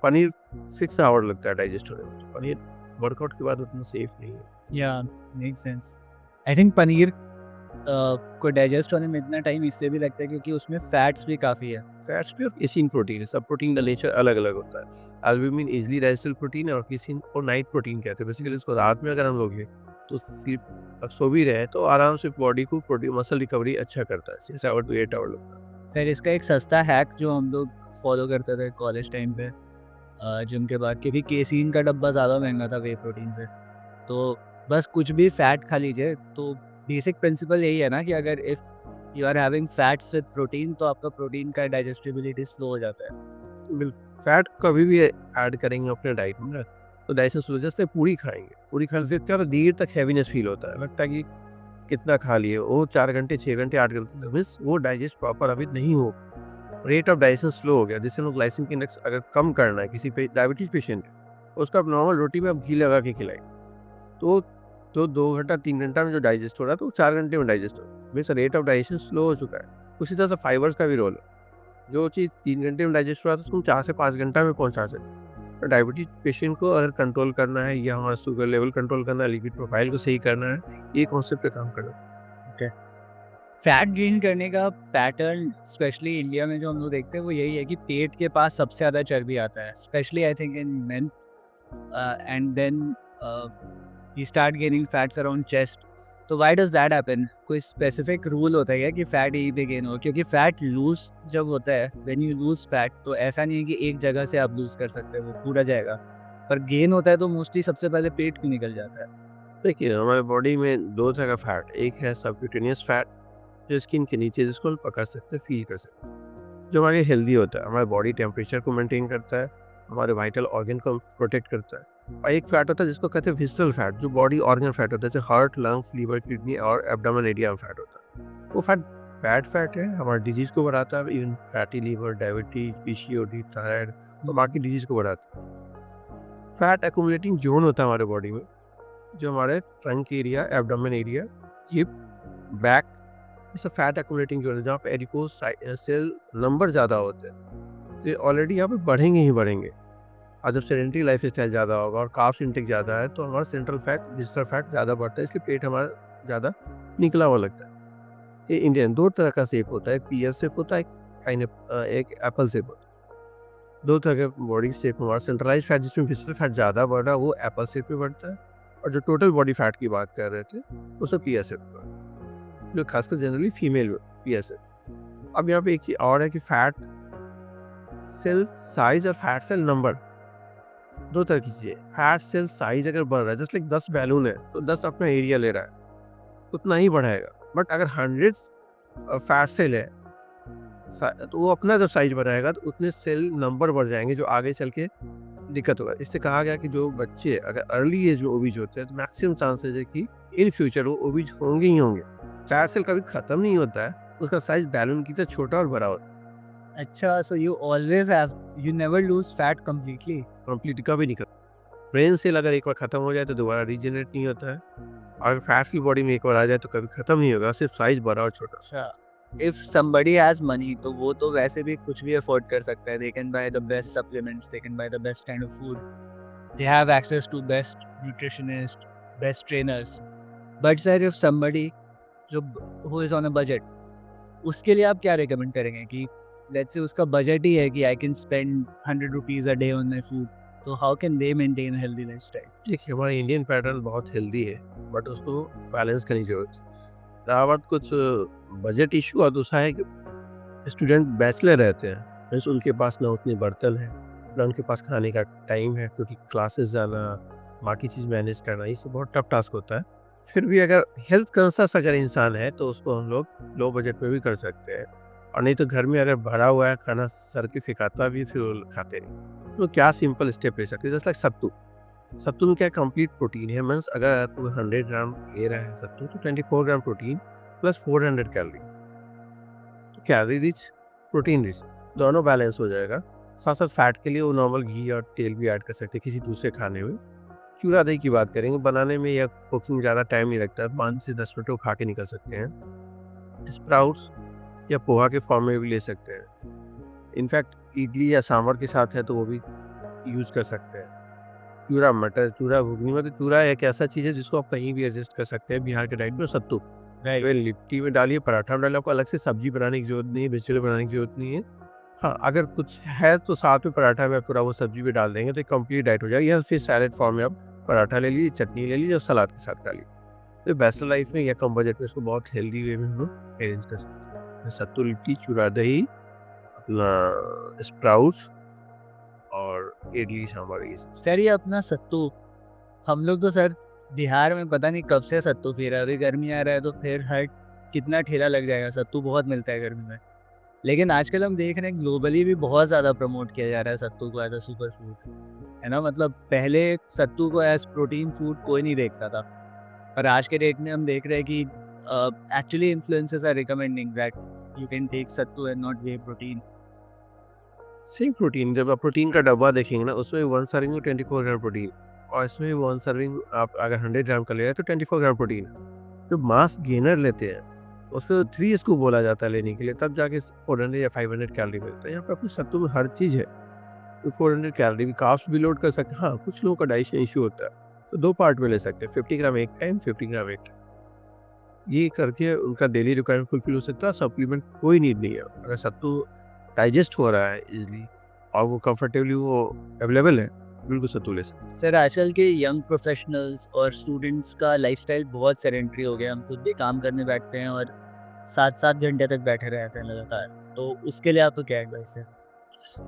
पनीर 6 आवर लगता है डाइजेस्ट होने में, तो पनीर वर्कआउट के बाद उतना सेफ नहीं है। या make sense. I think paneer को डाइजेस्ट होने में इतना टाइम इसलिए भी लगता है क्योंकि उसमें फैट्स भी काफ़ी है। फैट्स भी और केसिन प्रोटीन है, सब प्रोटीन का नेचर अलग अलग होता है। एल्ब्यूमिन इजीली डाइजेस्टेबल प्रोटीन है, और केसिन को नाइट प्रोटीन कहते हैं। बेसिकली इसको रात में अगर हम लोग लें तो स्लीप सो भी रहे तो आराम से बॉडी को प्रोटीन मसल रिकवरी अच्छा करता है, 6 आवर टू 8 आवर लगता है। सर इसका एक सस्ता हैक जो हम लोग फॉलो करते थे कॉलेज टाइम पे जिम के बाद, क्योंकि केसीन का डब्बा ज़्यादा महंगा था वे प्रोटीन से, तो बस कुछ भी फैट खा लीजिए। तो बेसिक प्रिंसिपल यही है ना कि अगर if you are having fats with protein तो आपका प्रोटीन का डाइजेस्टिबिलिटी स्लो हो जाता है। फैट कभी भी ऐड करेंगे अपने डाइट में ना, तो डाइजेशन स्लो, जैसे पूरी खाएंगे, पूरी खाने से क्या होता है, देर तक हैवीनेस फील होता है, लगता है कि कितना खा लिए, वो 4 घंटे 6 घंटे 8 घंटे मीन्स वो डाइजेस्ट प्रॉपर अभी नहीं हो, रेट ऑफ डाइजेशन स्लो हो गया। जैसे लोग ग्लाइसेमिक इंडेक्स अगर कम करना है किसी पे डायबिटीज पेशेंट है, उसका आप नॉर्मल रोटी में आप घी लगा के खिलाएं, तो 2 घंटा 3 घंटा में जो डाइजेस्ट हो रहा है तो 4 घंटे में डाइजेस्ट हो रहा है, means rate of digestion slow हो चुका है। उसी तरह से फाइबर्स का भी रोल है, जो चीज़ 3 घंटे में डाइजेस्ट हो रहा है तो उसको 4 से 5 घंटा में पहुंचा सकते हैं। तो डायबिटीज पेशेंट को अगर कंट्रोल करना है, या हमारा शुगर लेवल कंट्रोल करना है, लिपिड प्रोफाइल को सही करना है, ये कॉन्सेप्ट पे काम करना है। फैट गेन करने का पैटर्न स्पेशली इंडिया में जो हम लोग देखते हैं वो यही है कि पेट के पास सबसे ज़्यादा चर्बी आता है, specially I think in men, and then you start gaining fats around chest. तो why does that happen? कोई स्पेसिफिक रूल होता है क्या कि फैट यहीं पे गेन हो? क्योंकि फैट लूज जब होता है, व्हेन यू लूज फैट, तो ऐसा नहीं है कि एक जगह से आप लूज कर सकते हैं, वो पूरा जाएगा। पर गेन होता है तो मोस्टली सबसे पहले पेट क्यों निकल जाता है? देखिए हमारे बॉडी में 2 तरह का फैट, एक है सबक्यूटेनियस फैट जो स्किन के नीचे, जिसको हम पकड़ सकते हैं, फील कर सकते हैं, जो हमारे हेल्दी होता है, हमारे बॉडी टेम्परेचर को मेंटेन करता है, हमारे वाइटल ऑर्गन को प्रोटेक्ट करता है। और एक फैट होता है जिसको कहते हैं विस्टल फैट, जो बॉडी ऑर्गन फैट होता है, जैसे हार्ट, लंग्स, लीवर, किडनी और एब्डोमेन एरिया में फैट होता है। वो फैट बैड फैट है, हमारे डिजीज को बढ़ाता है, even fatty liver, diabetes, PCOD, thyroid और बाकी डिजीज को बढ़ाता है। फैट एक्यूमुलेटिंग जोन होता है हमारे बॉडी में, जो हमारे trunk area, abdomen area, hip, back, इस फैट एक्यूमुलेटिंग जोन है, जहाँ पे एडिपोज सेल नंबर ज़्यादा होते हैं, तो ये ऑलरेडी यहाँ पे बढ़ेंगे ही बढ़ेंगे। और जब सेडेंटरी लाइफ स्टाइल ज़्यादा होगा और कार्ब्स इंटेक ज़्यादा है तो हमारा सेंट्रल फैट, विस्सरल फैट ज़्यादा बढ़ता है, इसलिए पेट हमारा ज़्यादा निकला हुआ लगता है। ये इंडियन 2 तरह का शेप होता है, एक पीयर शेप होता है, एक एप्पल शेप होता है। 2 तरह के बॉडी शेप। हमारा सेंट्रलाइज फैट जिसमें विस्सरल फैट ज़्यादा बढ़ रहा है वो एप्पल शेप में बढ़ता है, और जो टोटल बॉडी फैट की बात कर रहे थे वो सब पीयर शेप में, जो खासकर जनरली फीमेल पीयर शेप। अब यहाँ पे एक चीज़ और है कि फैट सेल साइज और फैट सेल नंबर दो तरह की चीज़ें, फैट सेल साइज अगर बढ़ रहा है, जस्ट लाइक 10 बैलून है तो 10 अपना एरिया ले रहा है, उतना ही बढ़ाएगा। बट अगर 100 फैट सेल है तो वो अपना जब साइज बढ़ाएगा तो उतने सेल नंबर बढ़ जाएंगे जो आगे चल के दिक्कत होगा। इससे कहा गया कि जो बच्चे अगर अर्ली एज में ओबीज होते हैं तो मैक्सिमम चांसेस है कि इन फ्यूचर वो ओबीज होंगे ही होंगे। फैट सेल कभी खत्म नहीं होता है, उसका साइज बैलून की तरह छोटा और बड़ा होता है। अच्छा, so you never lose fat completely. Complete कभी नहीं खत्म। ब्रेन सेल अगर एक बार खत्म हो जाए तो दोबारा रीजनरेट नहीं होता है, और फैट सेल बॉडी में एक बार आ जाए तो कभी खत्म नहीं होगा, सिर्फ साइज बड़ा और छोटा। अच्छा, if somebody has money तो वो तो वैसे भी कुछ भी अफोर्ड कर सकता है. They can buy the best supplements, they can buy the best kind of food. They have access to best nutritionists, best trainers. But sir, if somebody who is on a budget, उसके लिए आप क्या recommend करेंगे कि let's say उसका budget ही है कि I can spend 100 rupees a day on my food. तो how can they maintain a healthy lifestyle? देखिए, हमारा इंडियन पैटर्न बहुत हेल्दी है, बट उसको बैलेंस करने की जरूरत है। रहा बात कुछ बजट इशू, और दूसरा है कि स्टूडेंट बैचलर रहते हैं, मीन्स उनके पास ना उतने बर्तन है, ना उनके पास खाने का टाइम है, क्योंकि क्लासेस जाना, बाकी चीज़ मैनेज करना, ये सब बहुत टफ टास्क होता है। फिर भी अगर हेल्थ कंसर्स अगर इंसान है तो उसको हम लोग लो बजट में भी कर सकते हैं, और नहीं तो घर में अगर भरा हुआ है खाना सर के फेंकाता भी फिर वो खाते नहीं, तो क्या सिंपल स्टेप ले सकते हैं, जैसे लाइक सत्तू। सत्तू में क्या कंप्लीट प्रोटीन है, मीन्स अगर तू 100 ग्राम ले रहा है सत्तू तो 24 ग्राम प्रोटीन प्लस 400 कैलोरी, तो कैलोरी रिच प्रोटीन रिच दोनों बैलेंस हो जाएगा। साथ साथ फैट के लिए वो नॉर्मल घी और तेल भी ऐड कर सकते हैं किसी दूसरे खाने में। चूरा दही की बात करेंगे, बनाने में या कुकिंग में ज़्यादा टाइम नहीं लगता, 5 से 10 मिनट वो खा के निकल सकते हैं। स्प्राउट्स या पोहा के फॉर्म में भी ले सकते हैं। इनफैक्ट इडली या सांभर के साथ है तो वो भी यूज़ कर सकते हैं। चूरा मटर, चूरा घुगनी, मतलब चूरा एक ऐसा चीज़ है जिसको आप कहीं भी एडजस्ट कर सकते हैं। बिहार के डाइट में सत्तू लिट्टी में डालिए, पराठा में डालिए, आपको अलग से सब्जी बनाने की जरूरत नहीं है, वेजिटेबल बनाने की जरूरत नहीं है। हाँ, अगर कुछ है तो साथ में पराठा में पूरा वो सब्जी भी डाल देंगे तो एक कंप्लीट डाइट हो जाएगी, या फिर सैलेड फॉर्म में आप पराठा ले लीजिए, चटनी ले लीजिए और सलाद के साथ खा लीजिए। तो बैचलर लाइफ में या कम बजट में इसको बहुत हेल्दी वे में हम लोग अरेंज कर सकते हैं। सत्तू लिट्टी, चूरा दही, अपना स्प्राउट्स और इडली सांभर, ये सब। सर ये अपना सत्तू, हम लोग तो सर बिहार में पता नहीं कब से सत्तू पी रहा है। अभी गर्मी आ रहा है तो फिर हर कितना ठेला लग जाएगा, सत्तू बहुत मिलता है गर्मी में। लेकिन आजकल हम देख रहे हैं ग्लोबली भी बहुत ज़्यादा प्रमोट किया जा रहा है सत्तू को एज अ सुपर फूड, है ना। मतलब पहले सत्तू को एज प्रोटीन फूड कोई नहीं देखता था, पर आज के डेट में हम देख रहे हैं कि actually influencers are recommending that you can take sattu and not whey protein. Same protein, जब आप प्रोटीन का डब्बा देखेंगे ना, उसमें 1 सर्विंग में 24 ग्राम प्रोटीन, और इसमें 1 सर्विंग आप अगर 100 ग्राम का ले रहे हैं तो 24 ग्राम प्रोटीन है। जो मास गेनर लेते हैं उसमें 3 इसको बोला जाता है लेने के लिए, तब जाके 400 या 500 कैलोरी मिलता है। यहाँ पे अपने सत्तू में हर चीज़ है, तो 400 कैलोरी भी कार्ब्स भी लोड कर सकते हैं। हाँ, कुछ लोगों का डाइजेशन इशू होता है तो 2 पार्ट में ले सकते हैं, 50 ग्राम एक टाइम, 50 ग्राम एक टाइम। ये करके उनका डेली रिक्वायरमेंट फुलफिल हो सकता है। सप्लीमेंट कोई नीड नहीं है। अगर सत्तू डाइजेस्ट हो रहा है इजीली और वो कंफर्टेबली वो अवेलेबल है, बिल्कुल सत्तू ले सकते हैं। सर आजकल के यंग प्रोफेशनल्स और स्टूडेंट्स का लाइफस्टाइल बहुत सेडेंटरी हो गया। हम खुद भी काम करने बैठते हैं और 7-7 घंटे तक बैठे रहते हैं लगातार, तो उसके लिए आपको क्या एडवाइस है?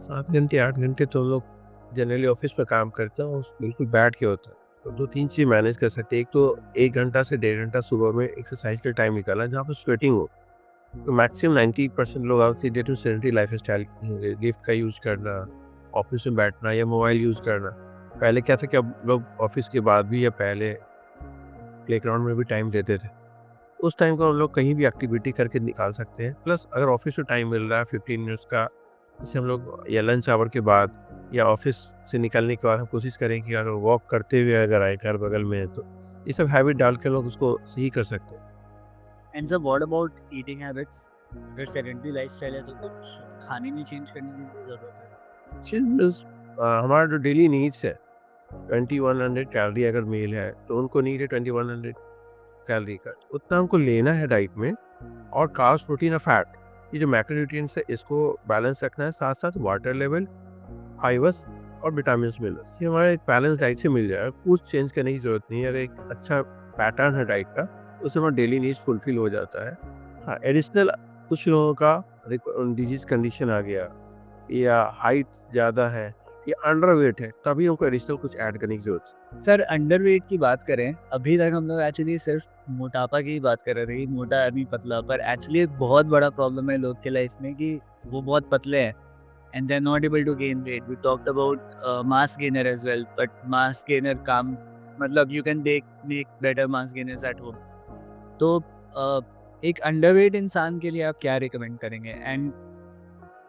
7 घंटे 8 घंटे तो लोग जनरली ऑफिस में काम करते हैं, और बिल्कुल बैठ के होता है। तो 2-3 चीज़ मैनेज कर सकते हैं। एक तो 1 घंटा से 1.5 घंटा सुबह में एक्सरसाइज का टाइम निकालना जहाँ पर स्वेटिंग हो। तो मैक्सिमम 90% लोग आपसे day to sedentary lifestyle, lift का यूज़ करना, ऑफिस में बैठना या मोबाइल यूज़ करना। पहले क्या था कि अब लोग ऑफिस के बाद भी या पहले प्लेग्राउंड में भी टाइम देते थे। उस टाइम को हम लोग कहीं भी एक्टिविटी करके निकाल सकते हैं। प्लस अगर ऑफिस में टाइम मिल रहा है 15 मिनट्स का, जैसे हम लोग या लंच आवर के बाद या ऑफिस से निकलने के बाद हम कोशिश करें कि अगर वॉक करते हुए अगर आए घर बगल में है तो ये सब हैबिट डाल के लोग उसको सही कर सकते हैं। And sir what about eating habits? अगर सेडेंटरी लाइफस्टाइल है तो कुछ खाने में चेंज करने की ज़रूरत है? चीज़ मीन्स हमारा जो डेली नीड्स है 2100 कैलोरी अगर मील है तो उनको नीड है 2100 कैलोरी का, उतना हमको लेना है डाइट में। और कार्ब्स, प्रोटीन और फैट, ये जो मैक्रोन्यूट्रिएंट्स है इसको बैलेंस रखना है। साथ साथ वाटर लेवल, फाइबर्स और विटामिन मिनरल्स, ये हमारे एक बैलेंस डाइट से मिल जाएगा। कुछ चेंज करने की जरूरत नहीं है। अगर एक अच्छा पैटर्न है डाइट का, उससे हमारा डेली नीड्स फुलफिल हो जाता है। हाँ, एडिशनल कुछ लोगों का डिजीज कंडीशन आ गया या हाइट ज़्यादा है ये अंडरवेट है, तभी हमको एडिशनल कुछ ऐड करने की जरूरत है। सर अंडरवेट की बात करें, अभी तक हम लोग एक्चुअली सिर्फ मोटापा की ही बात कर रहे थे, मोटा आदमी पतला, पर एक्चुअली एक बहुत बड़ा प्रॉब्लम है लोग के लाइफ में कि वो बहुत पतले हैं and they're not able to gain weight. We talked about mass gainer as well, but mass gainer काम मतलब you can make better mass gainers at home. तो एक अंडरवेट इंसान के लिए आप क्या रिकमेंड करेंगे, and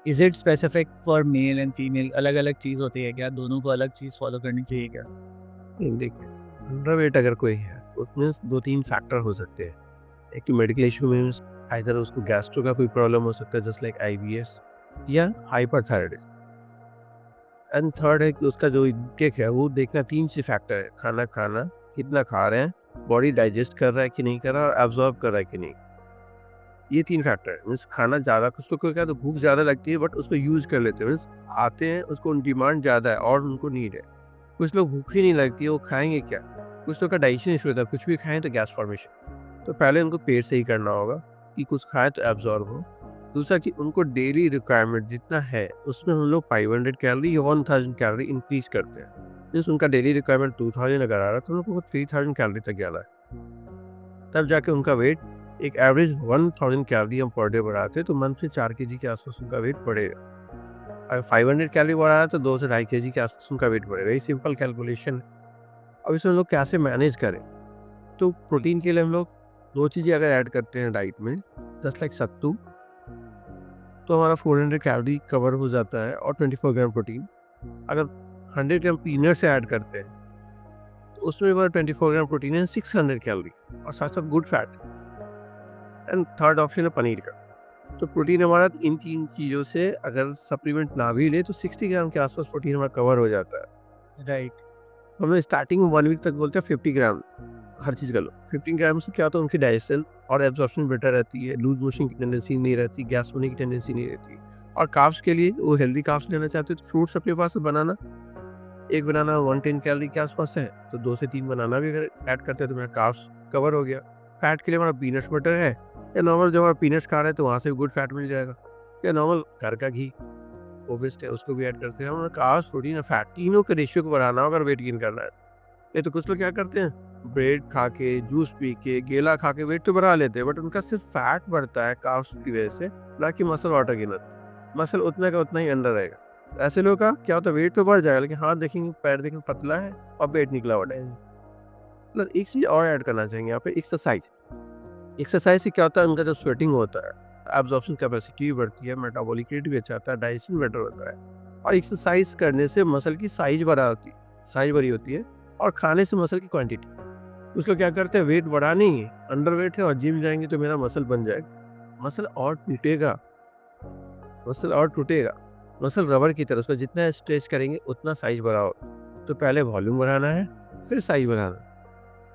is it specific for male and female? अलग अलग चीज़ होती है क्या? दोनों को अलग चीज़ फॉलो करनी चाहिए क्या? नहीं, देखिए, अंडरवेट अगर कोई है उसमें 2-3 फैक्टर हो सकते हैं। एक तो मेडिकल इशू मीन्स आइदर उसको गैस्ट्रो का कोई प्रॉब्लम हो सकता है जस्ट लाइक आईबीएस या हाइपरथायराइडिज्म। एंड थर्ड है कि उसका जो इंटेक है वो देखना 3 से फैक्टर है, खाना कितना खा रहे हैं, बॉडी डाइजेस्ट कर रहा है कि नहीं कर रहा और एब्जॉर्ब कर रहा है कि नहीं। ये 3 फैक्टर है। मीन्स खाना ज़्यादा, कुछ लोग को क्या तो भूख ज़्यादा लगती है बट उसको यूज़ कर लेते हैं, मीन्स आते हैं उसको डिमांड ज़्यादा है और उनको नीड है। कुछ लोग भूख ही नहीं लगती है, वो खाएंगे क्या? कुछ लोग का डाइजेशन इशू होता है, कुछ भी खाएं तो गैस फॉर्मेशन। तो पहले उनको पेट सही करना होगा कि कुछ खाएं तो एब्जॉर्ब हो। दूसरा कि उनको डेली रिक्वायरमेंट जितना है उसमें हम लोग 500 कैलोरी या 1000 कैलोरी इंक्रीज करते हैं। जिस उनका डेली रिक्वायरमेंट 2000 अगर आ रहा है तो उनको 3000 कैलोरी तक जाना है, तब जाके उनका वेट एक एवरेज 1000 कैलोरी हम पर डे बढ़ाते हैं तो मंथ में 4 kg के आसपास उनका वेट बढ़ेगा। अगर 500 कैलोरी बढ़ा है तो 2 से 2.5 kg के आसपास उनका वेट बढ़ेगा। ये सिंपल कैलकुलेशन। अब इसमें हम लोग कैसे मैनेज करें? तो प्रोटीन के लिए हम लोग 2 चीज़ें अगर ऐड करते हैं डाइट में, जस्ट लाइक सत्तू, तो हमारा 400 कैलोरी कवर हो जाता है और 24 ग्राम प्रोटीन। अगर 100 ग्राम पीनट से ऐड करते हैं तो उसमें हमारा 24 ग्राम प्रोटीन है, 600 कैलोरी और साथ साथ good fat. And third option है पनीर का। तो प्रोटीन हमारा इन 3 चीज़ों से अगर सप्लीमेंट ना भी ले तो 60 ग्राम के आसपास प्रोटीन हमारा कवर हो जाता है। राइट। हमें स्टार्टिंग में 1 वीक तक बोलते हैं 50 ग्राम हर चीज़ का लो। 15 ग्राम से क्या होता है उनकी डाइजेशन और एब्जॉर्प्शन बेटर रहती है, लूज मोशन की टेंडेंसी नहीं रहती, गैस होने की टेंडेंसी नहीं रहती। और कार्ब्स के लिए वो हेल्दी कार्ब्स लेना चाहते हो तो फ्रूट्स अपने पास बनाना, एक बनाना 110 कैलोरी के आसपास है तो 2 से 3 बनाना भी अगर ऐड करते हैं तो मेरा कार्ब्स कवर हो गया। फैट के लिए हमारा पीनट्स बटर है या नॉर्मल जो हमारा पीनट्स खा रहे हैं तो वहाँ से भी गुड फैट मिल जाएगा, या नॉर्मल घर का घी ओवेस्ट है उसको भी ऐड करते हैं। हमारा कार्ब्स, प्रोटीन और फैट तीनों के रेशियो को बढ़ाना हो अगर वेट गेन करना है। नहीं तो कुछ लोग क्या करते हैं, ब्रेड खा के, जूस पी के, केला खा के वेट तो बढ़ा लेते हैं बट उनका सिर्फ फैट बढ़ता है कार्ब्स की वजह से, ना कि मसल वाटर गेनर। मसल उतना का उतना ही अंडर रहेगा। ऐसे लोगों का क्या होता है, वेट तो बढ़ जाएगा लेकिन हाथ देखेंगे, पैर देखेंगे पतला है और पेट निकला हुआ है। मतलब एक चीज़ और ऐड करना चाहेंगे यहाँ पे, एक्सरसाइज। एक्सरसाइज से क्या होता है, उनका जब स्वेटिंग होता है एब्जॉर्प्शन कैपेसिटी भी बढ़ती है, मेटाबॉलिक रेट भी अच्छा आता है, डाइजेशन बेटर होता है। और एक्सरसाइज करने से मसल की साइज बड़ी होती है और खाने से मसल की क्वांटिटी। उसको क्या करते हैं, वेट बढ़ा नहीं है, अंडर वेट है और जिम जाएंगे तो मेरा मसल बन जाएगा। मसल और टूटेगा, मसल रबर की तरह, उसको जितना स्ट्रेच करेंगे उतना साइज बढ़ाओ। तो पहले वॉल्यूम बढ़ाना है फिर साइज बढ़ाना,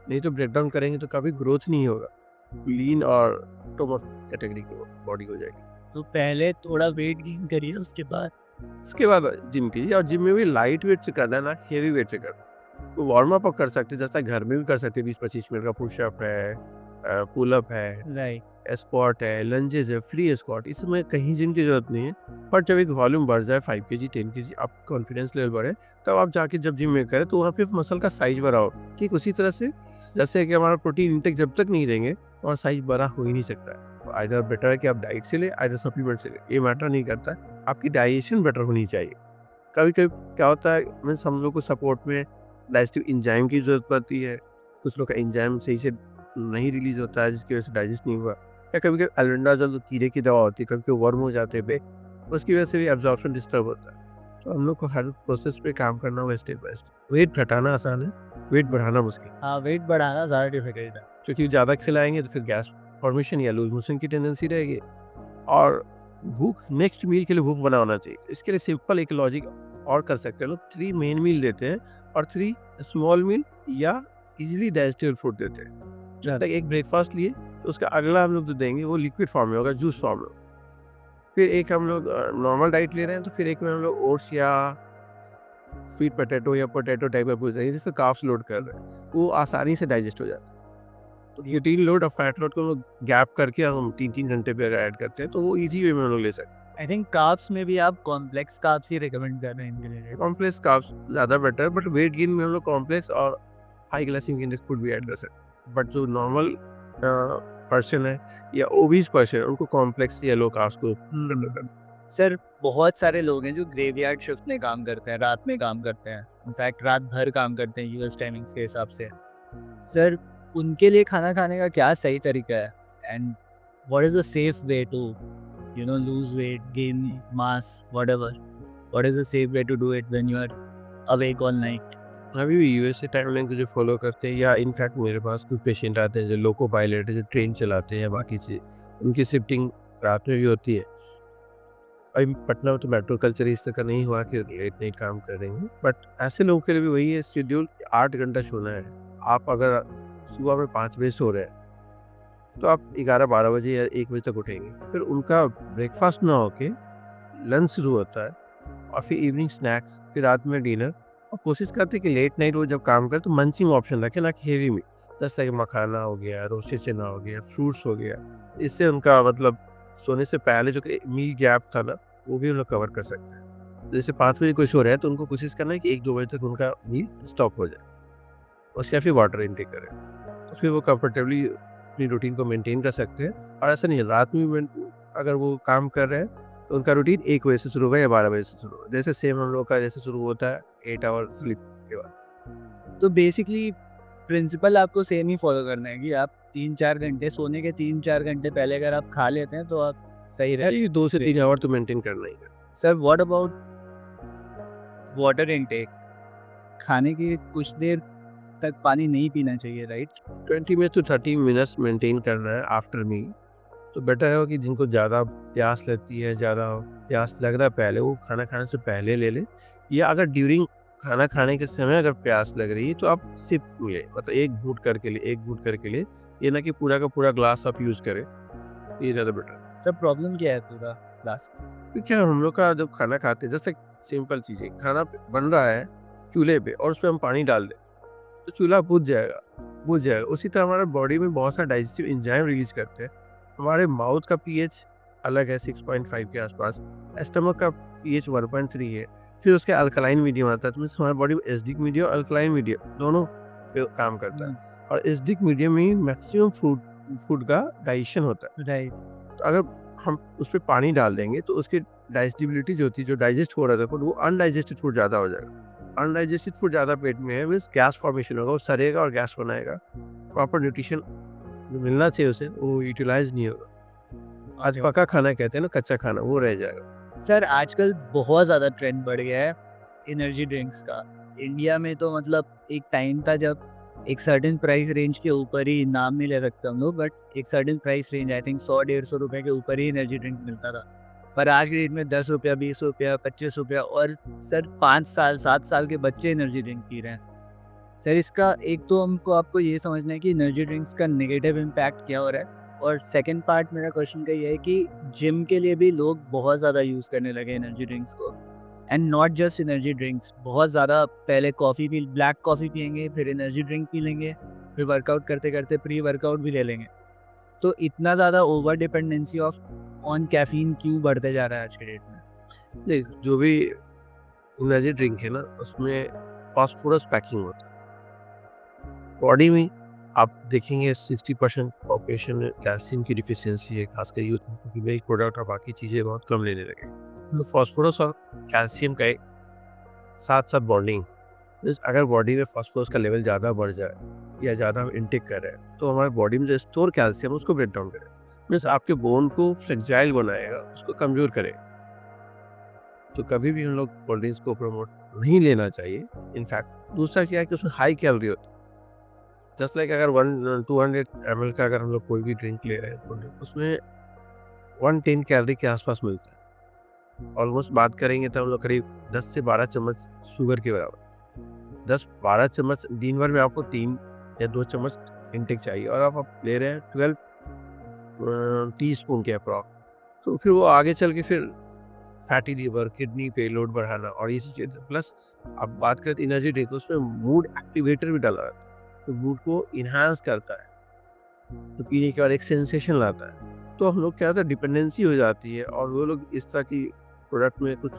नहीं तो ब्रेक डाउन करेंगे तो कभी ग्रोथ नहीं होगा। लीन और टॉप कैटेगरी की बॉडी हो जाएगी। तो पहले थोड़ा वेट गेन करिए, उसके बाद जिम कीजिए और जिम में भी लाइट वेट से करना है, ना हेवी वेट से करना। तो वार्म अप कर सकते हैं, जैसा घर में भी कर सकते हैं, 20-25 मिनट का पुशअप है, पुलअप है, राइट। स्क्वाट है, लंजेस है, फ्री स्क्वाट। इसमें कहीं जिम की जरूरत नहीं है। पर जब एक वॉल्यूम बढ़ जाए 5 kg 10 kg, आप कॉन्फिडेंस लेवल बढ़े, तब आप जाके जब जिम में करें तो वहाँ पे मसल का साइज बढ़ाओ। ठीक उसी तरह से जैसे कि हमारा प्रोटीन इंटेक जब तक नहीं देंगे और साइज बड़ा हो ही नहीं सकता है। तो आइदर बेटर है कि आप डाइट से ले, आइदर सप्लीमेंट से ले, ये मैटर नहीं करता है। आपकी डाइजेशन बेटर होनी चाहिए। कभी कभी क्या होता है, मीन्स हम लोग को सपोर्ट में डाइजेस्टिव इंजाइम की जरूरत पड़ती है। कुछ लोग का इंजाइम सही से नहीं रिलीज होता है जिसकी वजह से डाइजेस्ट नहीं हुआ, या कभी कभी एल्बेंडाजोल कीड़े की दवा होती है, कभी कभी वर्म हो जाते हैं, उसकी वजह से भी एब्जॉर्प्शन डिस्टर्ब होता है। तो हम लोग को हर प्रोसेस पे काम करना होगा स्टेप बाय स्टेप। वेट घटाना आसान है, वेट बढ़ाना मुश्किल। हाँ, वेट बढ़ाना ज़्यादा डिफिकल्ट है। क्योंकि ज़्यादा खिलाएंगे तो फिर गैस फॉर्मेशन या लूज मोशन की टेंडेंसी रहेगी और भूख नेक्स्ट मील के लिए भूख बना होना चाहिए। इसके लिए सिंपल एक लॉजिक और कर सकते हैं लोग, 3 मेन मील देते हैं और 3 स्मॉल मील या इजीली डाइजेस्टेबल फूड देते हैं। जहाँ तक एक ब्रेकफास्ट लिए तो उसका अगला हम लोग जो देंगे वो लिक्विड फॉर्म में होगा, जूस फॉर्म में। फिर एक हम लोग नॉर्मल डाइट ले रहे हैं तो फिर एक में हम लोग ओट्स या स्वीट पोटैटो या पोटैटो टाइप का कुछ देंगे जिससे कार्ब्स लोड कर रहे हैं, वो आसानी से डाइजेस्ट हो जाता है। तो प्रोटीन लोड और फैट लोड को हम लोग गैप करके हम 3-3 घंटे पे अगर ऐड करते हैं तो वो ईजी वे में हम लोग ले सकते हैं। आई थिंक कार्ब्स में भी आप कॉम्प्लेक्स कार्ब्स ही रिकमेंड कर रहे हैं इनके लिए। कॉम्प्लेक्स कार्ब्स ज़्यादा बेटर है, बट वेट गेन में हम लोग कॉम्प्लेक्स और हाई ग्लाइसेमिक इंडेक्स फूड भी ऐड कर सकते हैं। बट जो नॉर्मल पर्सन है या ओबीज पर्सन है, उनको कॉम्प्लेक्स या लो कार्ब्स को प्रेफर करना। सर बहुत सारे लोग हैं जो ग्रेवयार्ड शिफ्ट में काम करते हैं, रात में काम करते हैं, इनफैक्ट रात भर काम करते हैं यूएस टाइमिंग्स के हिसाब से। सर उनके लिए खाना खाने का क्या सही तरीका है, and what is a safe way to lose weight, gain mass, whatever, what is a safe way to do it when you are awake all night? अभी भी यूएसए टाइमलाइन को जो फॉलो करते हैं, या इनफैक्ट मेरे पास कुछ पेशेंट आते हैं जो लोको पायलट है, जो ट्रेन चलाते हैं या बाकी चीज़, उनकी शिफ्टिंग रात में भी होती है। अभी पटना में तो मेट्रो कल्चर इस तरह का नहीं हुआ कि लेट नाइट काम कर रहे हैं, बट ऐसे लोगों के लिए भी वही है शेड्यूल, 8 घंटा सोना है। आप अगर सुबह में 5 बजे सो रहे हैं, तो आप 11-12 बजे या 1 बजे तक उठेंगे, फिर उनका ब्रेकफास्ट ना होके लंच शुरू होता है, और फिर इवनिंग स्नैक्स, फिर रात में डिनर। और कोशिश करते हैं कि लेट नाइट वो जब काम करे तो मंचिंग ऑप्शन रखें, ना कि हेवी मील, जैसे कि मखाना हो गया, रोस्टेड चना हो गया, फ्रूट्स हो गया। इससे उनका मतलब सोने से पहले जो मील गैप था ना, वो भी हम लोग कवर कर सकते हैं। जैसे 5 बजे कोई सो रहा है, तो उनको कोशिश करना है कि 1-2 बजे तक उनका मील स्टॉप हो जाए। उसके बाद फिर वाटर इनटेक करें, तो फिर वो कंफर्टेबली अपनी रूटीन को मेंटेन कर सकते हैं। और ऐसा नहीं है, रात में भी अगर वो काम कर रहे हैं, तो उनका रूटीन 1 बजे से शुरू होगा या 12 बजे से शुरू होगा। जैसे सेम हम लोग का जैसे शुरू होता है 8 आवर स्लीप के बाद। तो बेसिकली प्रिंसिपल आपको सेम ही फॉलो करना है कि आप 3-4 घंटे सोने के 3-4 घंटे पहले अगर आप खा लेते हैं तो आप सही यार रहे। ये 2 से 3 आवर तो मेंटेन करना ही है। Sir what about water intake? खाने की कुछ देर तक पानी नहीं पीना चाहिए, right? 20 minute to 30 minutes maintain करना है आफ्टर मील। तो बेटर है कि जिनको ज़्यादा प्यास लगती है, ज़्यादा प्यास लग रहा है पहले, वो खाना खाने से पहले ले ले, या अगर ड्यूरिंग खाना खाने के समय अगर प्यास लग रही है तो आप सिप ले, मतलब एक घूंट करके ले, एक घूंट करके ले, ये ना कि पूरा का पूरा ग्लास आप यूज़ करें, ये ज़्यादा बेटर है। सर प्रॉब्लम क्या है पूरा लास्ट? क्योंकि हम लोग का जब खाना खाते हैं, जैसे सिंपल चीज़ है, खाना बन रहा है चूल्हे पे और उसमें हम पानी डाल दें, तो चूल्हा बुझ जाएगा। उसी तरह हमारे बॉडी में बहुत सारा डाइजेस्टिव एंजाइम रिलीज करते हैं। हमारे माउथ का पीएच अलग है 6.5 के आसपास, स्टमक का पीएच 1.3 है, फिर उसके अल्कलाइन मीडियम आता है। तो मीन्स हमारी बॉडी में एसिडिक मीडियम और अल्कलाइन मीडियम दोनों पे काम करता है, और एसिडिक मीडियम में मैक्सिमम फूड का डाइजेशन होता है। राइट। तो अगर हम उस पर पानी डाल देंगे तो उसकी डाइजेस्टिबिलिटी जो होती है, जो डाइजेस्ट हो रहा था फूड, वो अनडाइजेस्टेड फूड ज़्यादा हो जाएगा। अनडाइजेस्टेड फूड ज़्यादा पेट में है, मीन्स गैस फॉर्मेशन होगा, वो सड़ेगा और गैस बनाएगा। प्रॉपर न्यूट्रिशन जो मिलना चाहिए उसे, वो यूटिलाइज नहीं होगा। आज पका खाना कहते हैं ना, कच्चा खाना, वो रह जाएगा। सर आजकल बहुत ज़्यादा ट्रेंड बढ़ गया है एनर्जी ड्रिंक्स का। इंडिया में तो मतलब एक टाइम था जब एक सर्टेन प्राइस रेंज के ऊपर ही, नाम नहीं ले सकते हम लोग, बट एक certain price range, I think 100-150 रुपए के ऊपर ही एनर्जी ड्रिंक मिलता था। पर आज की डेट में 10 रुपया, 20 रुपया, 25 रुपया, और सर 5 साल 7 साल के बच्चे एनर्जी ड्रिंक पी रहे हैं। सर इसका एक तो हमको आपको ये समझना है कि एनर्जी ड्रिंक्स का नेगेटिव इम्पैक्ट क्या हो रहा है, और सेकंड पार्ट मेरा क्वेश्चन का ये है कि जिम के लिए भी लोग बहुत ज़्यादा यूज़ करने लगे एनर्जी ड्रिंक्स को, and not just energy drinks, बहुत ज़्यादा पहले कॉफ़ी पी, ब्लैक कॉफ़ी पियेंगे, फिर एनर्जी ड्रिंक पी लेंगे, फिर वर्कआउट करते करते प्री वर्कआउट भी ले लेंगे। तो इतना ज़्यादा over dependency of on caffeine क्यों बढ़ते जा रहा है आज के डेट में? देख, जो भी एनर्जी ड्रिंक है ना, उसमें फास्फोरस पैकिंग होता है बॉडी में। आप देखेंगे 60% पॉपुलेशन में कैल्शियम की डिफिशियंसी है, खासकर यूथ में, क्योंकि मिल्क प्रोडक्ट और बाकी चीज़ें बहुत कम लेने लगे। तो फास्फोरस और कैल्शियम का एक साथ साथ बॉन्डिंग, अगर बॉडी में फास्फोरस का लेवल ज़्यादा बढ़ जाए या ज़्यादा इंटेक कर रहे हैं, तो हमारे बॉडी में जो स्टोर कैल्शियम उसको ब्रेक डाउन करे, मीन्स आपके बोन को फ्लेक्साइल बनाएगा, उसको कमज़ोर करेगा। तो कभी भी हम लोग कोल्ड ड्रिंक्स को प्रमोट नहीं लेना चाहिए। इनफैक्ट दूसरा क्या है कि उसमें हाई कैलोरी होती है। जस्ट लाइक अगर 200 ml का अगर हम लोग कोई भी ड्रिंक ले रहे हैं कोल्ड ड्रिंक, उसमें 110 कैलोरी के आसपास मिलता है। ऑलमोस्ट बात करेंगे तो हम लोग करीब 10 से 12 चम्मच शुगर के बराबर। 10-12 चम्मच दिन भर में आपको 3 या 2 चम्मच इंटेक चाहिए, और आप ले रहे हैं 12 टी स्पून के अप्रॉक्स। तो फिर वो आगे चल के फिर फैटी लिवर, किडनी पे लोड बढ़ाना और ये चीज़ें, प्लस आप बात करें एनर्जी ड्रिंक, उसमें मूड एक्टिवेटर भी डाला रहता है, तो मूड को इन्हांस करता है, तो पीने के बाद एक सेंसेशन लाता है। तो हम लोग क्या होता है डिपेंडेंसी हो जाती है और वो लोग इस तरह की प्रोडक्ट में कुछ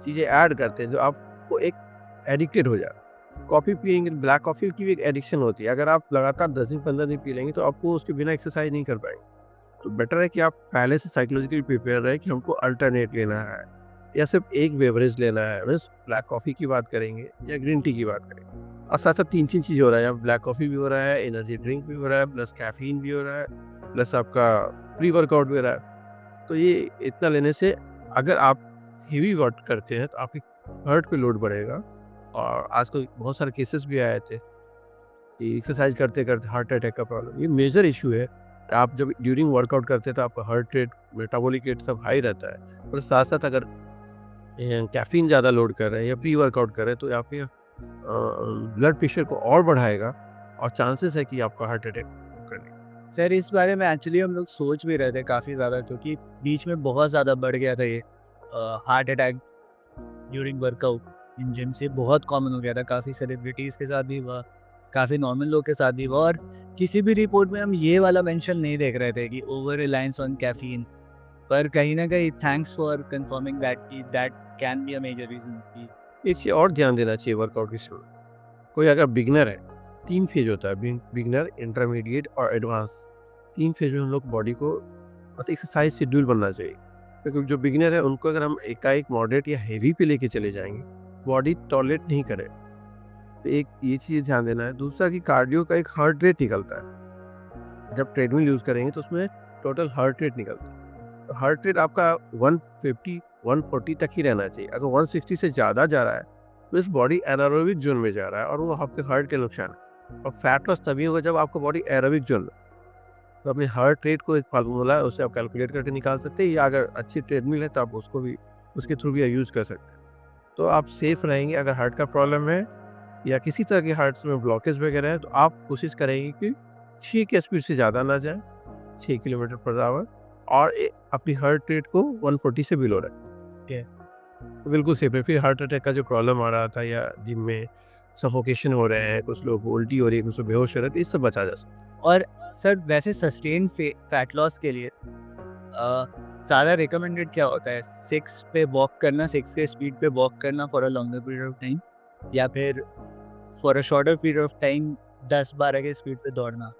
चीज़ें ऐड करते हैं जो आपको एक एडिक्टेड हो जाए। कॉफ़ी पिएंगे, ब्लैक कॉफ़ी की भी एक एडिक्शन होती है। अगर आप लगातार 10 दिन 15 दिन पी लेंगे तो आपको उसके बिना एक्सरसाइज नहीं कर पाएंगे। तो बेटर है कि आप पहले से साइकोलॉजिकली प्रिपेयर रहे कि हमको अल्टरनेट लेना है या सिर्फ एक बेवरेज लेना है। मीन्स ब्लैक कॉफ़ी की बात करेंगे या ग्रीन टी की बात करेंगे और साथ साथ 3 चीज़ हो रहा है। ब्लैक कॉफ़ी भी हो रहा है, एनर्जी ड्रिंक भी हो रहा है, प्लस कैफीन भी हो रहा है, प्लस आपका प्री वर्कआउट भी हो रहा है। तो ये इतना लेने से अगर आप हेवी वर्क करते हैं तो आपके हार्ट पे लोड बढ़ेगा। और आजकल बहुत सारे केसेस भी आए थे कि एक्सरसाइज करते करते हार्ट अटैक का प्रॉब्लम, ये मेजर इशू है। आप जब ड्यूरिंग वर्कआउट करते हैं तो आपका हार्ट रेट, मेटाबॉलिक रेट सब हाई रहता है। और साथ साथ अगर कैफीन ज़्यादा लोड कर रहे हैं या प्री वर्कआउट कर रहे हैं तो आपके ब्लड प्रेशर को और बढ़ाएगा और चांसेस है कि आपका हार्ट अटैक करने। सर इस बारे में एक्चुअली हम लोग सोच भी रहे थे काफ़ी ज़्यादा, क्योंकि बीच में बहुत ज़्यादा बढ़ गया था ये heart attack during workout in gym से बहुत कॉमन हो गया था। काफ़ी सेलिब्रिटीज़ के साथ भी हुआ, काफ़ी नॉर्मल लोग के साथ भी हुआ, और किसी भी रिपोर्ट में हम ये वाला मेंशन नहीं देख रहे थे कि ओवर रिलायंस ऑन कैफीन। पर कहीं ना कहीं थैंक्स फॉर कंफर्मिंग दैट कि that can be a major reason कि एक चीज़ और ध्यान देना चाहिए वर्कआउट के समय। कोई अगर बिगनर है, 3 फेज होता है, बिगनर, इंटरमीडिएट और एडवांस। 3 फेज में हम लोग बॉडी को बस एक्सरसाइज शेड्यूल बनना चाहिए। क्योंकि जो बिगनर है उनको अगर हम एकाएक मॉडरेट या हेवी पे लेके चले जाएंगे, बॉडी टॉलरेट नहीं करे। तो एक ये चीज़ ध्यान देना है। दूसरा कि कार्डियो का एक हार्ट रेट निकलता है। जब ट्रेडमिल यूज़ करेंगे तो उसमें टोटल हार्ट रेट निकलता है। तो हार्ट रेट आपका 150 140 तक ही रहना चाहिए। अगर 160 से ज़्यादा जा रहा है तो इस बॉडी एनारोबिक जोन में जा रहा है और वो आपके हार्ट के नुकसान है। और फैट लॉस तभी होगा जब आपका बॉडी एरोबिक जोन में। तो अपने हार्ट रेट को एक फार्मूला है, उससे आप कैलकुलेट करके निकाल सकते हैं, या अगर अच्छी ट्रेडमिल है तो आप उसको भी उसके थ्रू भी यूज़ कर सकते हैं। तो आप सेफ रहेंगे। अगर हार्ट का प्रॉब्लम है या किसी तरह के हार्ट्स में ब्लॉकेज वगैरह है तो आप कोशिश करेंगे कि 6 की स्पीड से ज़्यादा ना जाए, 6 किलोमीटर पर आवर, और अपनी हार्ट रेट को 140 से बिलो रखें। तो बिल्कुल सेफ है। फिर हार्ट अटैक का जो प्रॉब्लम आ रहा था या जिम में सफोकेशन हो रहे हैं, कुछ लोग उल्टी हो रही है, कुछ लोग बेहोश हो रहे हैं, तो इससे बचा जा सकता है। और सर वैसे सस्टेन फैट लॉस के लिए ज़्यादा रिकमेंडेड क्या होता है? 6 पे वॉक करना, 6 के स्पीड पे वॉक करना for a longer period of time, या फिर for a shorter period of time 10-12 के स्पीड पे दौड़ना?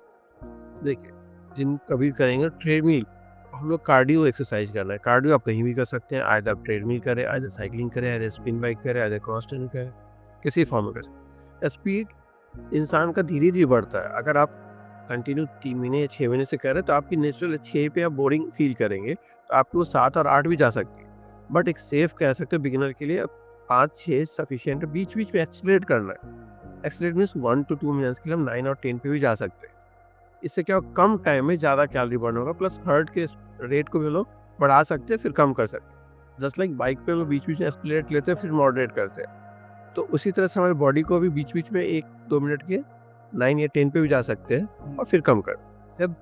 देखिए, जिम कभी करेंगे ट्रेडमिल, हम लोग कार्डियो एक्सरसाइज करना है। कार्डियो आप कहीं भी कर सकते हैं, आइदर आप ट्रेडमिल करें, आइदर साइकिलिंग करें, आइदर स्पिन बाइक करें, आइदर क्रॉस ट्रेनिंग करें, किसी फॉर्म में कर सकते हैं। स्पीड इंसान का धीरे धीरे बढ़ता है। अगर आप कंटिन्यू 3 महीने या 6 महीने से कर रहे हैं तो आपकी नेचुरल 6 पे आप बोरिंग फील करेंगे, तो आपकी वो 7 और 8 भी जा सकती है। बट एक सेफ कह सकते हो बिगिनर के लिए 5-6 सफिशिएंट है। बीच बीच में एक्सीलरेट करना है। एक्सीलरेट मीन्स 1 to 2 मिनट्स के लिए हम 9 और 10 पे भी जा सकते हैं। इससे क्या होगा, कम टाइम में ज़्यादा कैलोरी बर्न होगा, प्लस हार्ट के रेट को भी लोग बढ़ा सकते हैं, फिर कम कर सकते हैं। जस्ट लाइक बाइक पे लोग बीच बीच में एक्सीलरेट लेते हैं फिर मॉडरेट करते हैं, तो उसी तरह से हमारी बॉडी को भी बीच बीच में 1-2 मिनट के 9 या 10 पे भी जा सकते हैं और फिर कम कर। सर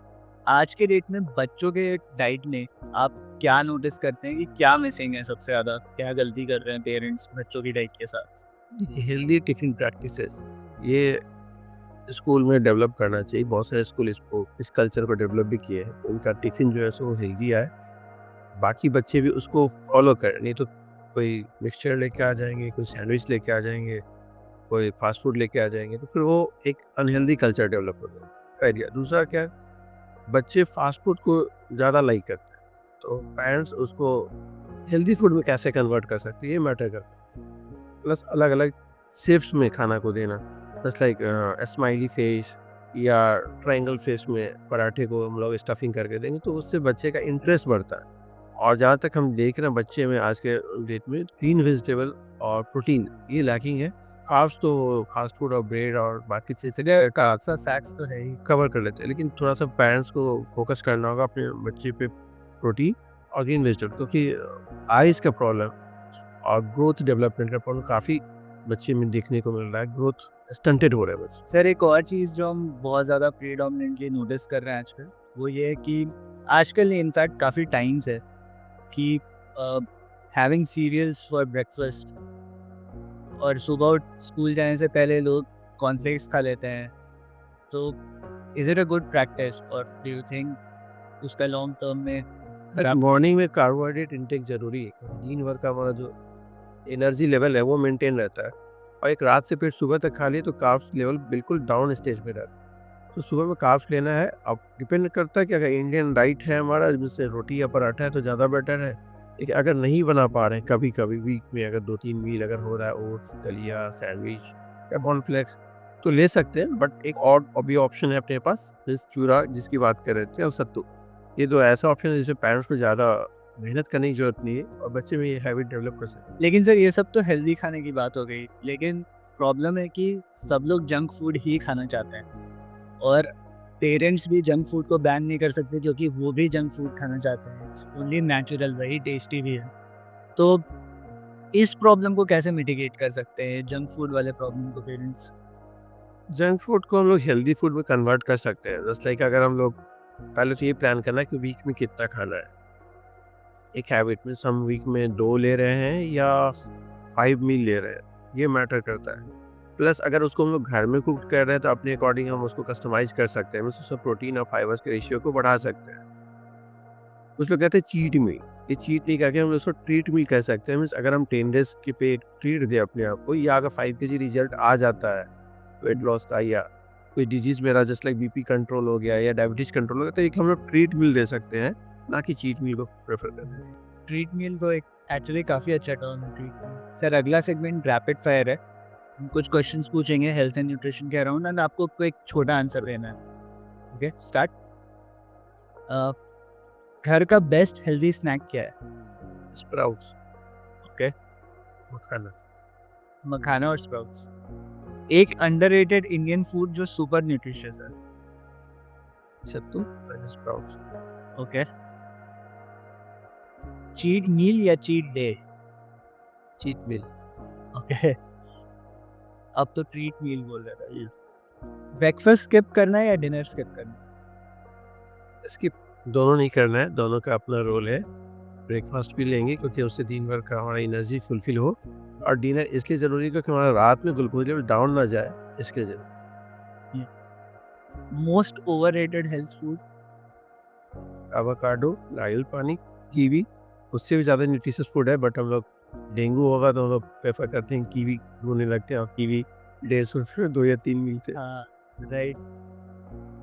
आज के डेट में बच्चों के डाइट में आप क्या नोटिस करते हैं कि क्या मिसिंग है सबसे ज़्यादा? क्या गलती कर रहे हैं पेरेंट्स बच्चों की डाइट के साथ? हेल्दी टिफिन प्रैक्टिसेस ये स्कूल में डेवलप करना चाहिए। बहुत सारे स्कूल इस कल्चर को डेवलप भी किए हैं। उनका टिफिन जो है सो हेल्दी आए, बाकी बच्चे भी उसको फॉलो करें। नहीं तो कोई मिक्सचर लेके आ जाएंगे, कोई सैंडविच लेके आ जाएंगे, कोई फास्ट फूड लेके आ जाएंगे, तो फिर वो एक अनहेल्दी कल्चर डेवलप होता है। पहला। दूसरा क्या है, बच्चे फास्ट फूड को ज़्यादा लाइक करते हैं, तो पेरेंट्स उसको हेल्दी फूड में कैसे कन्वर्ट कर सकते हैं, ये मैटर करता है। प्लस अलग अलग शेप्स में खाना को देना, जस्ट लाइक स्माइली फेस या ट्रायंगल फेस में पराठे को हम लोग स्टफिंग करके देंगे तो उससे बच्चे का इंटरेस्ट बढ़ता है। और जहाँ तक हम देख रहे हैं बच्चे में आज के डेट में ग्रीन वेजिटेबल और प्रोटीन ये लैकिंग है। कार्ब्स तो फास्ट फूड और ब्रेड और बाकी चीज़ें का अक्सर फैट्स तो है ही कवर कर लेते हैं, लेकिन थोड़ा सा पेरेंट्स को फोकस करना होगा अपने बच्चे पे प्रोटीन और ग्रीन वेजिटेबल, क्योंकि आइज़ का प्रॉब्लम और ग्रोथ डेवलपमेंट का प्रॉब्लम काफ़ी बच्चे में देखने को मिल रहा है। ग्रोथ स्टंटेड हो रहा है बच्चे। सर एक और चीज़ जो हम बहुत ज़्यादा प्रीडोमिनेंटली नोटिस कर रहे हैं आजकल, वो ये है कि आजकल नहीं, इनफैक्ट काफ़ी टाइम्स है कि हैविंग सीरियल्स फॉर ब्रेकफास्ट, और सुबह स्कूल जाने से पहले लोग कॉर्नफ्लेक्स खा लेते हैं। तो is it a good practice, और डू यू थिंक उसका लॉन्ग टर्म में मॉर्निंग में कार्बोहाइड्रेट इंटेक जरूरी है, दिन भर का हमारा जो एनर्जी लेवल है वो मेंटेन रहता है। और एक रात से फिर सुबह तक खा लिए तो कार्ब्स लेवल बिल्कुल डाउन स्टेज में रहता है। तो सुबह में कार्ब्स लेना है, अब डिपेंड करता है कि अगर इंडियन डाइट है हमारा जिससे रोटी या पराठा है तो ज़्यादा बेटर है। लेकिन अगर नहीं बना पा रहे हैं, कभी कभी वीक में अगर 2-3 मील अगर हो रहा है, ओट्स, दलिया, सैंडविच या कॉर्नफ्लेक्स, तो ले सकते हैं। बट एक और अभी ऑप्शन है अपने पास, जैसे चूरा जिसकी बात कर रहे थे, और सत्तू। ये दो ऐसा ऑप्शन है जिससे पेरेंट्स को ज़्यादा मेहनत करने की जरूरत नहीं है और बच्चे में ये हैबिट डेवलप कर सकते हैं। लेकिन सर ये सब तो हेल्दी खाने की बात हो गई, लेकिन प्रॉब्लम है कि सब लोग जंक फूड ही खाना चाहते हैं और पेरेंट्स भी जंक फूड को बैन नहीं कर सकते क्योंकि वो भी जंक फूड खाना चाहते हैं। इट्स ओनली नेचुरल, वही टेस्टी भी है। तो इस प्रॉब्लम को कैसे मिटिगेट कर सकते हैं, जंक फूड वाले प्रॉब्लम को पेरेंट्स? जंक फूड को हम लोग हेल्दी फूड में कन्वर्ट कर सकते हैं। जस्ट लाइक अगर हम लोग पहले तो ये प्लान करना है कि वीक में कितना खाना है। एक हैबिट में हम वीक में 2 ले रहे हैं या 5 मील ले रहे हैं, ये मैटर करता है। प्लस अगर उसको हम लोग घर में कुक कर रहे हैं तो अपने अकॉर्डिंग हम उसको कस्टमाइज कर सकते हैं, उसमें प्रोटीन और फाइबर्स के रेशियो को बढ़ा सकते हैं। कुछ लोग कहते हैं चीट मील, ये चीट नहीं करके हम उसको ट्रीट मील कह सकते हैं। मीन्स अगर हम 10 डेज के पे ट्रीट दें अपने आप को, या अगर 5 kg रिजल्ट आ जाता है वेट लॉस का, या कोई डिजीज मेरा जस्ट लाइक बीपी कंट्रोल हो गया या डायबिटीज कंट्रोल हो गया, तो एक हम लोग ट्रीट मील दे सकते हैं, ना कि चीट मील को प्रेफर करते हैं। ट्रीट मील तो एक एक्चुअली काफ़ी अच्छा टर्म है, ट्रीट मील। सर अगला सेगमेंट रैपिड फायर है। हम कुछ क्वेश्चंस पूछेंगे हेल्थ एंड न्यूट्रिशन के अराउंड एंड आपको एक छोटा आंसर देना है। Okay start. घर का बेस्ट हेल्दी स्नैक क्या है? स्प्राउट्स। ओके। मखाना। मखाना और स्प्राउट्स। एक अंडररेटेड इंडियन फूड जो सुपर न्यूट्रिशियस है? Sattu and sprouts. Okay. Cheat meal या cheat day? Cheat meal. Okay. अब तो ट्रीट मील बोल रहे हैं। ब्रेकफास्ट स्किप करना है या डिनर स्किप करना है? इसकी दोनों नहीं करना है, दोनों का अपना रोल है। ब्रेकफास्ट भी लेंगे क्योंकि उससे दिन भर का हमारा एनर्जी फुलफिल हो, और डिनर इसलिए ज़रूरी है क्योंकि हमारा रात में ग्लूकोज लेवल डाउन ना जाए, इसके लिए ज़रूरी। Most overrated health food? Avocado, नारियल पानी, कीवी। उससे भी ज़्यादा न्यूट्रिशियस फूड है, बट हम लोग डेंगू होगा तो हम लोग प्रेफर करते हैं कीवी ढूंढने लगते हैं, और कीवी 150 रुपये में 2 या 3 मिलते हैं। हाँ राइट।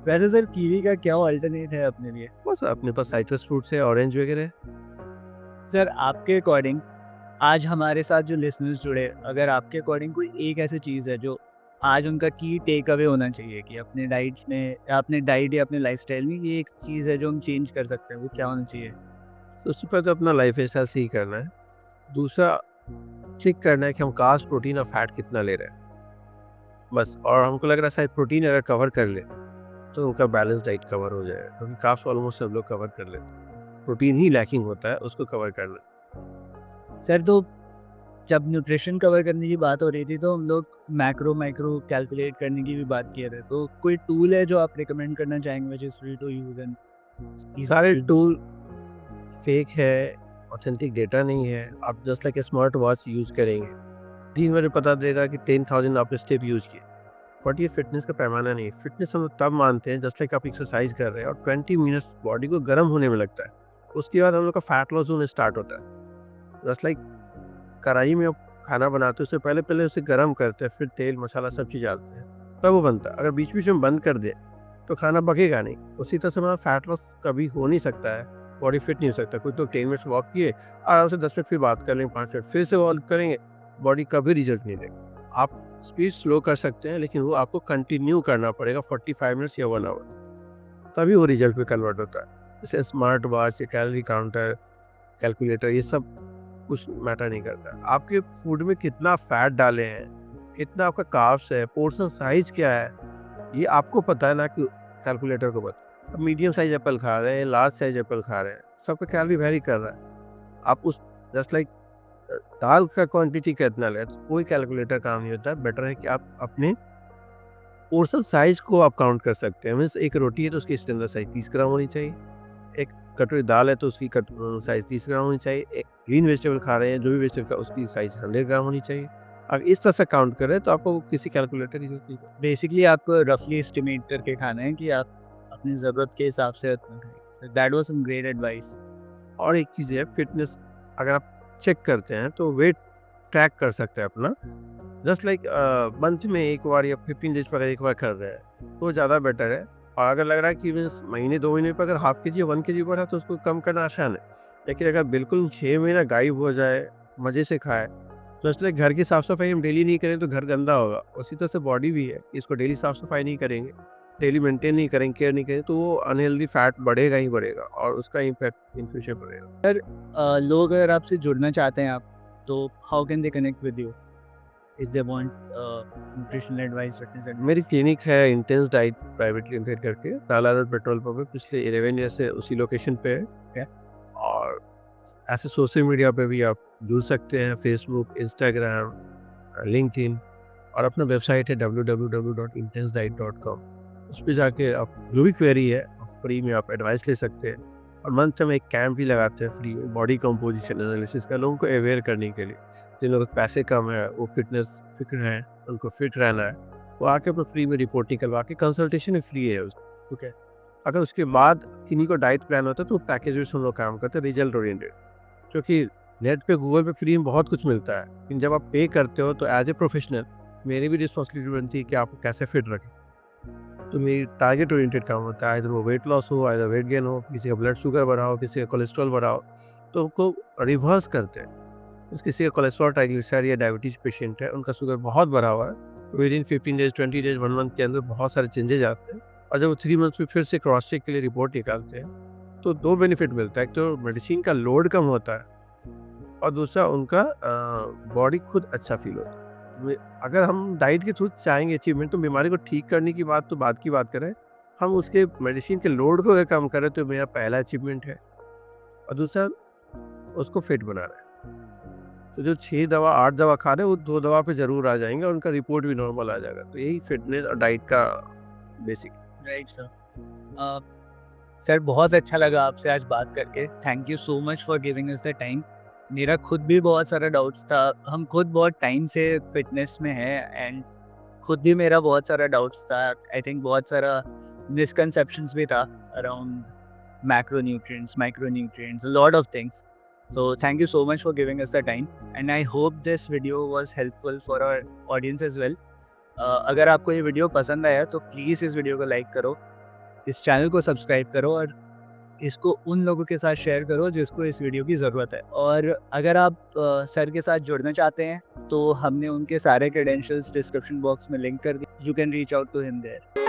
वैसे सर कीवी का क्या अल्टरनेट है अपने लिए? बस अपने पास साइट्रस फ्रूट्स है, ऑरेंज वगैरह। सर आपके अकॉर्डिंग आज हमारे साथ जो लिसनर्स जुड़े, अगर आपके अकॉर्डिंग कोई एक ऐसी चीज़ है जो आज उनका की टेक अवे होना चाहिए कि अपने डाइट्स में या अपने डाइट या अपने लाइफस्टाइल में ये एक चीज़ है जो हम चेंज कर सकते हैं, वो क्या होना चाहिए? सबसे पहले तो अपना लाइफ स्टाइल सही करना है। दूसरा, चेक करना है कि हम कार्ब्स, प्रोटीन और फैट कितना ले रहे हैं, बस। और हमको लग रहा है शायद प्रोटीन अगर कवर कर ले तो उनका बैलेंस डाइट कवर हो जाएगा, क्योंकि कार्ब्स ऑलमोस्ट सब लोग कवर कर लेते हैं, प्रोटीन ही लैकिंग होता है, उसको कवर करना। सर तो जब न्यूट्रिशन कवर करने की बात हो रही थी तो हम लोग मैक्रो माइक्रो कैलकुलेट करने की भी बात किए थे, तो कोई टूल है जो आप रिकमेंड करना चाहेंगे which is free to use? And सारे टूल फेक है, ऑथेंटिक डेटा नहीं है। आप just like smart watch use करेंगे, दिन भर पता देगा कि 10,000 आपने स्टेप यूज़ किए, बट ये फिटनेस का पैमाना नहीं है। फिटनेस हम लोग तब मानते हैं जस्ट लाइक आप एक्सरसाइज कर रहे हैं और 20 मिनट्स बॉडी को गर्म होने में लगता है, उसके बाद हम लोग का फैट लॉस होने स्टार्ट होता है। जस्ट लाइक कढ़ाई में आप खाना बनाते हो, उससे पहले पहले उसे गर्म करते हैं, फिर तेल मसाला सब चीज़ डालते हैं, तब वो बनता है। अगर बीच बीच में बंद कर दे तो खाना पकेगा नहीं। उसी तरह से हमारा फैट लॉस कभी हो नहीं सकता है, बॉडी फिट नहीं हो सकता। कुछ लोग 10 मिनट्स वॉक किए, आराम से 10 मिनट फिर बात कर लेंगे, 5 मिनट फिर से वॉक करेंगे, बॉडी कभी रिजल्ट नहीं देगा। आप स्पीड स्लो कर सकते हैं, लेकिन वो आपको कंटिन्यू करना पड़ेगा 45 मिनट्स या 1 आवर, तभी वो रिजल्ट में कन्वर्ट होता है। जैसे स्मार्ट वॉच या कैलोरी काउंटर, कैलकुलेटर, ये सब कुछ मैटर नहीं करता। आपके फूड में कितना फैट डाले हैं, कितना आपका कार्ब्स है, पोर्शन साइज क्या है, ये आपको पता है, ना कि कैलकुलेटर को पता। अब मीडियम साइज एप्पल खा रहे हैं, लार्ज साइज एप्पल खा रहे हैं, सबका कैलोरी वेरी कर रहा है। आप उस जस्ट लाइक दाल का क्वांटिटी कितना ले, तो कोई कैलकुलेटर काम नहीं होता है। बेटर है कि आप अपने पोर्शन साइज को आप काउंट कर सकते हैं। मीन्स एक रोटी है तो उसकी स्टैंडर्ड साइज 30 ग्राम होनी चाहिए, एक कटोरी दाल है तो उसकी साइज 30 ग्राम होनी चाहिए, एक ग्रीन वेजिटेबल खा रहे हैं, जो भी वेजिटेबल का, उसकी साइज 100 ग्राम होनी चाहिए। अगर इस तरह से काउंट करें तो आपको किसी कैलकुलेटर की जरूरत नहीं है। बेसिकली आपको रफली एस्टिमेट करके खाना है कि आप अपनी ज़रूरत के हिसाब से उतना खाएं। That was some great advice. और एक चीज़ है, फिटनेस अगर आप चेक करते हैं तो वेट ट्रैक कर सकते हैं अपना, जस्ट लाइक मंथ में एक बार या 15 डेज पर अगर एक बार कर रहे हैं तो ज़्यादा बेटर है। और अगर लग रहा है कि मीन्स महीने 2 महीने पर अगर हाफ के जी या 1 kg बढ़ा तो उसको कम करना आसान है। लेकिन अगर बिल्कुल 6 महीना गायब हो जाए, मज़े से खाए, तो इसलिए घर की साफ़ सफाई हम डेली नहीं करें तो घर गंदा होगा। उसी तरह से बॉडी भी है, इसको डेली साफ़ सफाई नहीं करेंगे, डेली मेंटेन नहीं करेंगे, केयर नहीं करेंगे, तो वो अनहेल्दी फैट बढ़ेगा ही बढ़ेगा और उसका इम्पैक्ट इन फ्यूचर पड़ेगा। लोग अगर आपसे जुड़ना चाहते हैं आप, तो how can they connect with you if they want nutritional advice, fitness advice? मेरी क्लिनिक है इंटेंस डाइट प्राइवेट लिमिटेड करके, टाला रोड पेट्रोल पंप पे, पिछले 11 ईयर से उसी लोकेशन पे है। और ऐसे सोशल मीडिया पे भी आप जुड़ सकते हैं, फेसबुक, इंस्टाग्राम, लिंक्डइन, और अपना वेबसाइट है www.intensediet.com। उस पर जाके आप जो भी क्वेरी है फ्री में आप एडवाइस ले सकते हैं। और मंथ में एक कैंप भी लगाते हैं फ्री में, बॉडी कंपोजिशन एनालिसिस का, लोगों को अवेयर करने के लिए। जिन लोगों के पैसे कम है, वो फिटनेस फिक्र है, उनको फिट रहना है, वो आके अपना फ्री में रिपोर्टिंग करवा के, कंसल्टेशन भी फ्री है ठीक है। अगर उसके बाद किन्हीं को डाइट प्लान होता है तो पैकेज में हम लोग काम करते हैं रिजल्ट ओरिएंटेड, क्योंकि नेट पे गूगल पे फ्री में बहुत कुछ मिलता है, लेकिन जब आप पे करते हो तो एज ए प्रोफेशनल मेरी भी रिस्पॉन्सिबिलिटी बनती है कि आपको कैसे फिट रखें। तो मेरी टारगेट ओरिएंटेड काम होता है, इधर वो वेट लॉस हो, इधर वेट गेन हो, किसी का ब्लड शुगर बढ़ा हो, किसी का कोलेस्ट्रॉल बढ़ा हो, तो उनको रिवर्स करते हैं। किसी का कोलेस्ट्रॉल, ट्राइग्लिसराइड या डायबिटीज पेशेंट है, उनका शुगर बहुत बढ़ा हुआ है, with in 15 days, 20 days, 1 month के अंदर बहुत सारे चेंजेज आते हैं। और जब वो 3 मंथ्स में फिर से क्रॉस चेक के लिए रिपोर्ट निकालते हैं तो 2 बेनिफिट मिलता है। एक तो मेडिसिन का लोड कम होता है और दूसरा उनका बॉडी खुद अच्छा फील होता है। अगर हम डाइट के थ्रू चाहेंगे अचीवमेंट, तो बीमारी को ठीक करने की बात तो बाद की बात करें, हम उसके मेडिसिन के लोड को अगर कम करें तो मेरा पहला अचीवमेंट है। और दूसरा उसको फिट बना रहा है। तो जो 6 दवा 8 दवा खा रहे हैं वो 2 दवा पे ज़रूर आ जाएंगे और उनका रिपोर्ट भी नॉर्मल आ जाएगा। तो यही फिटनेस और डाइट का बेसिक। Right sir. सर बहुत अच्छा लगा आपसे आज बात करके। Thank you so much for giving us the time. मेरा खुद भी बहुत सारा डाउट्स था, हम खुद बहुत टाइम से फिटनेस में हैं एंड खुद भी मेरा बहुत सारा डाउट्स था। आई थिंक बहुत सारा मिसकंसेप्शंस भी था around macronutrients, micronutrients, a lot of things. So thank you so much for giving us the time and I hope this video was helpful for our audience as well. अगर आपको ये video पसंद आया तो please इस video को like करो, इस चैनल को सब्सक्राइब करो और इसको उन लोगों के साथ शेयर करो जिसको इस वीडियो की ज़रूरत है। और अगर आप सर के साथ जुड़ना चाहते हैं तो हमने उनके सारे क्रेडेंशियल्स डिस्क्रिप्शन बॉक्स में लिंक कर दी। You can reach out to him there.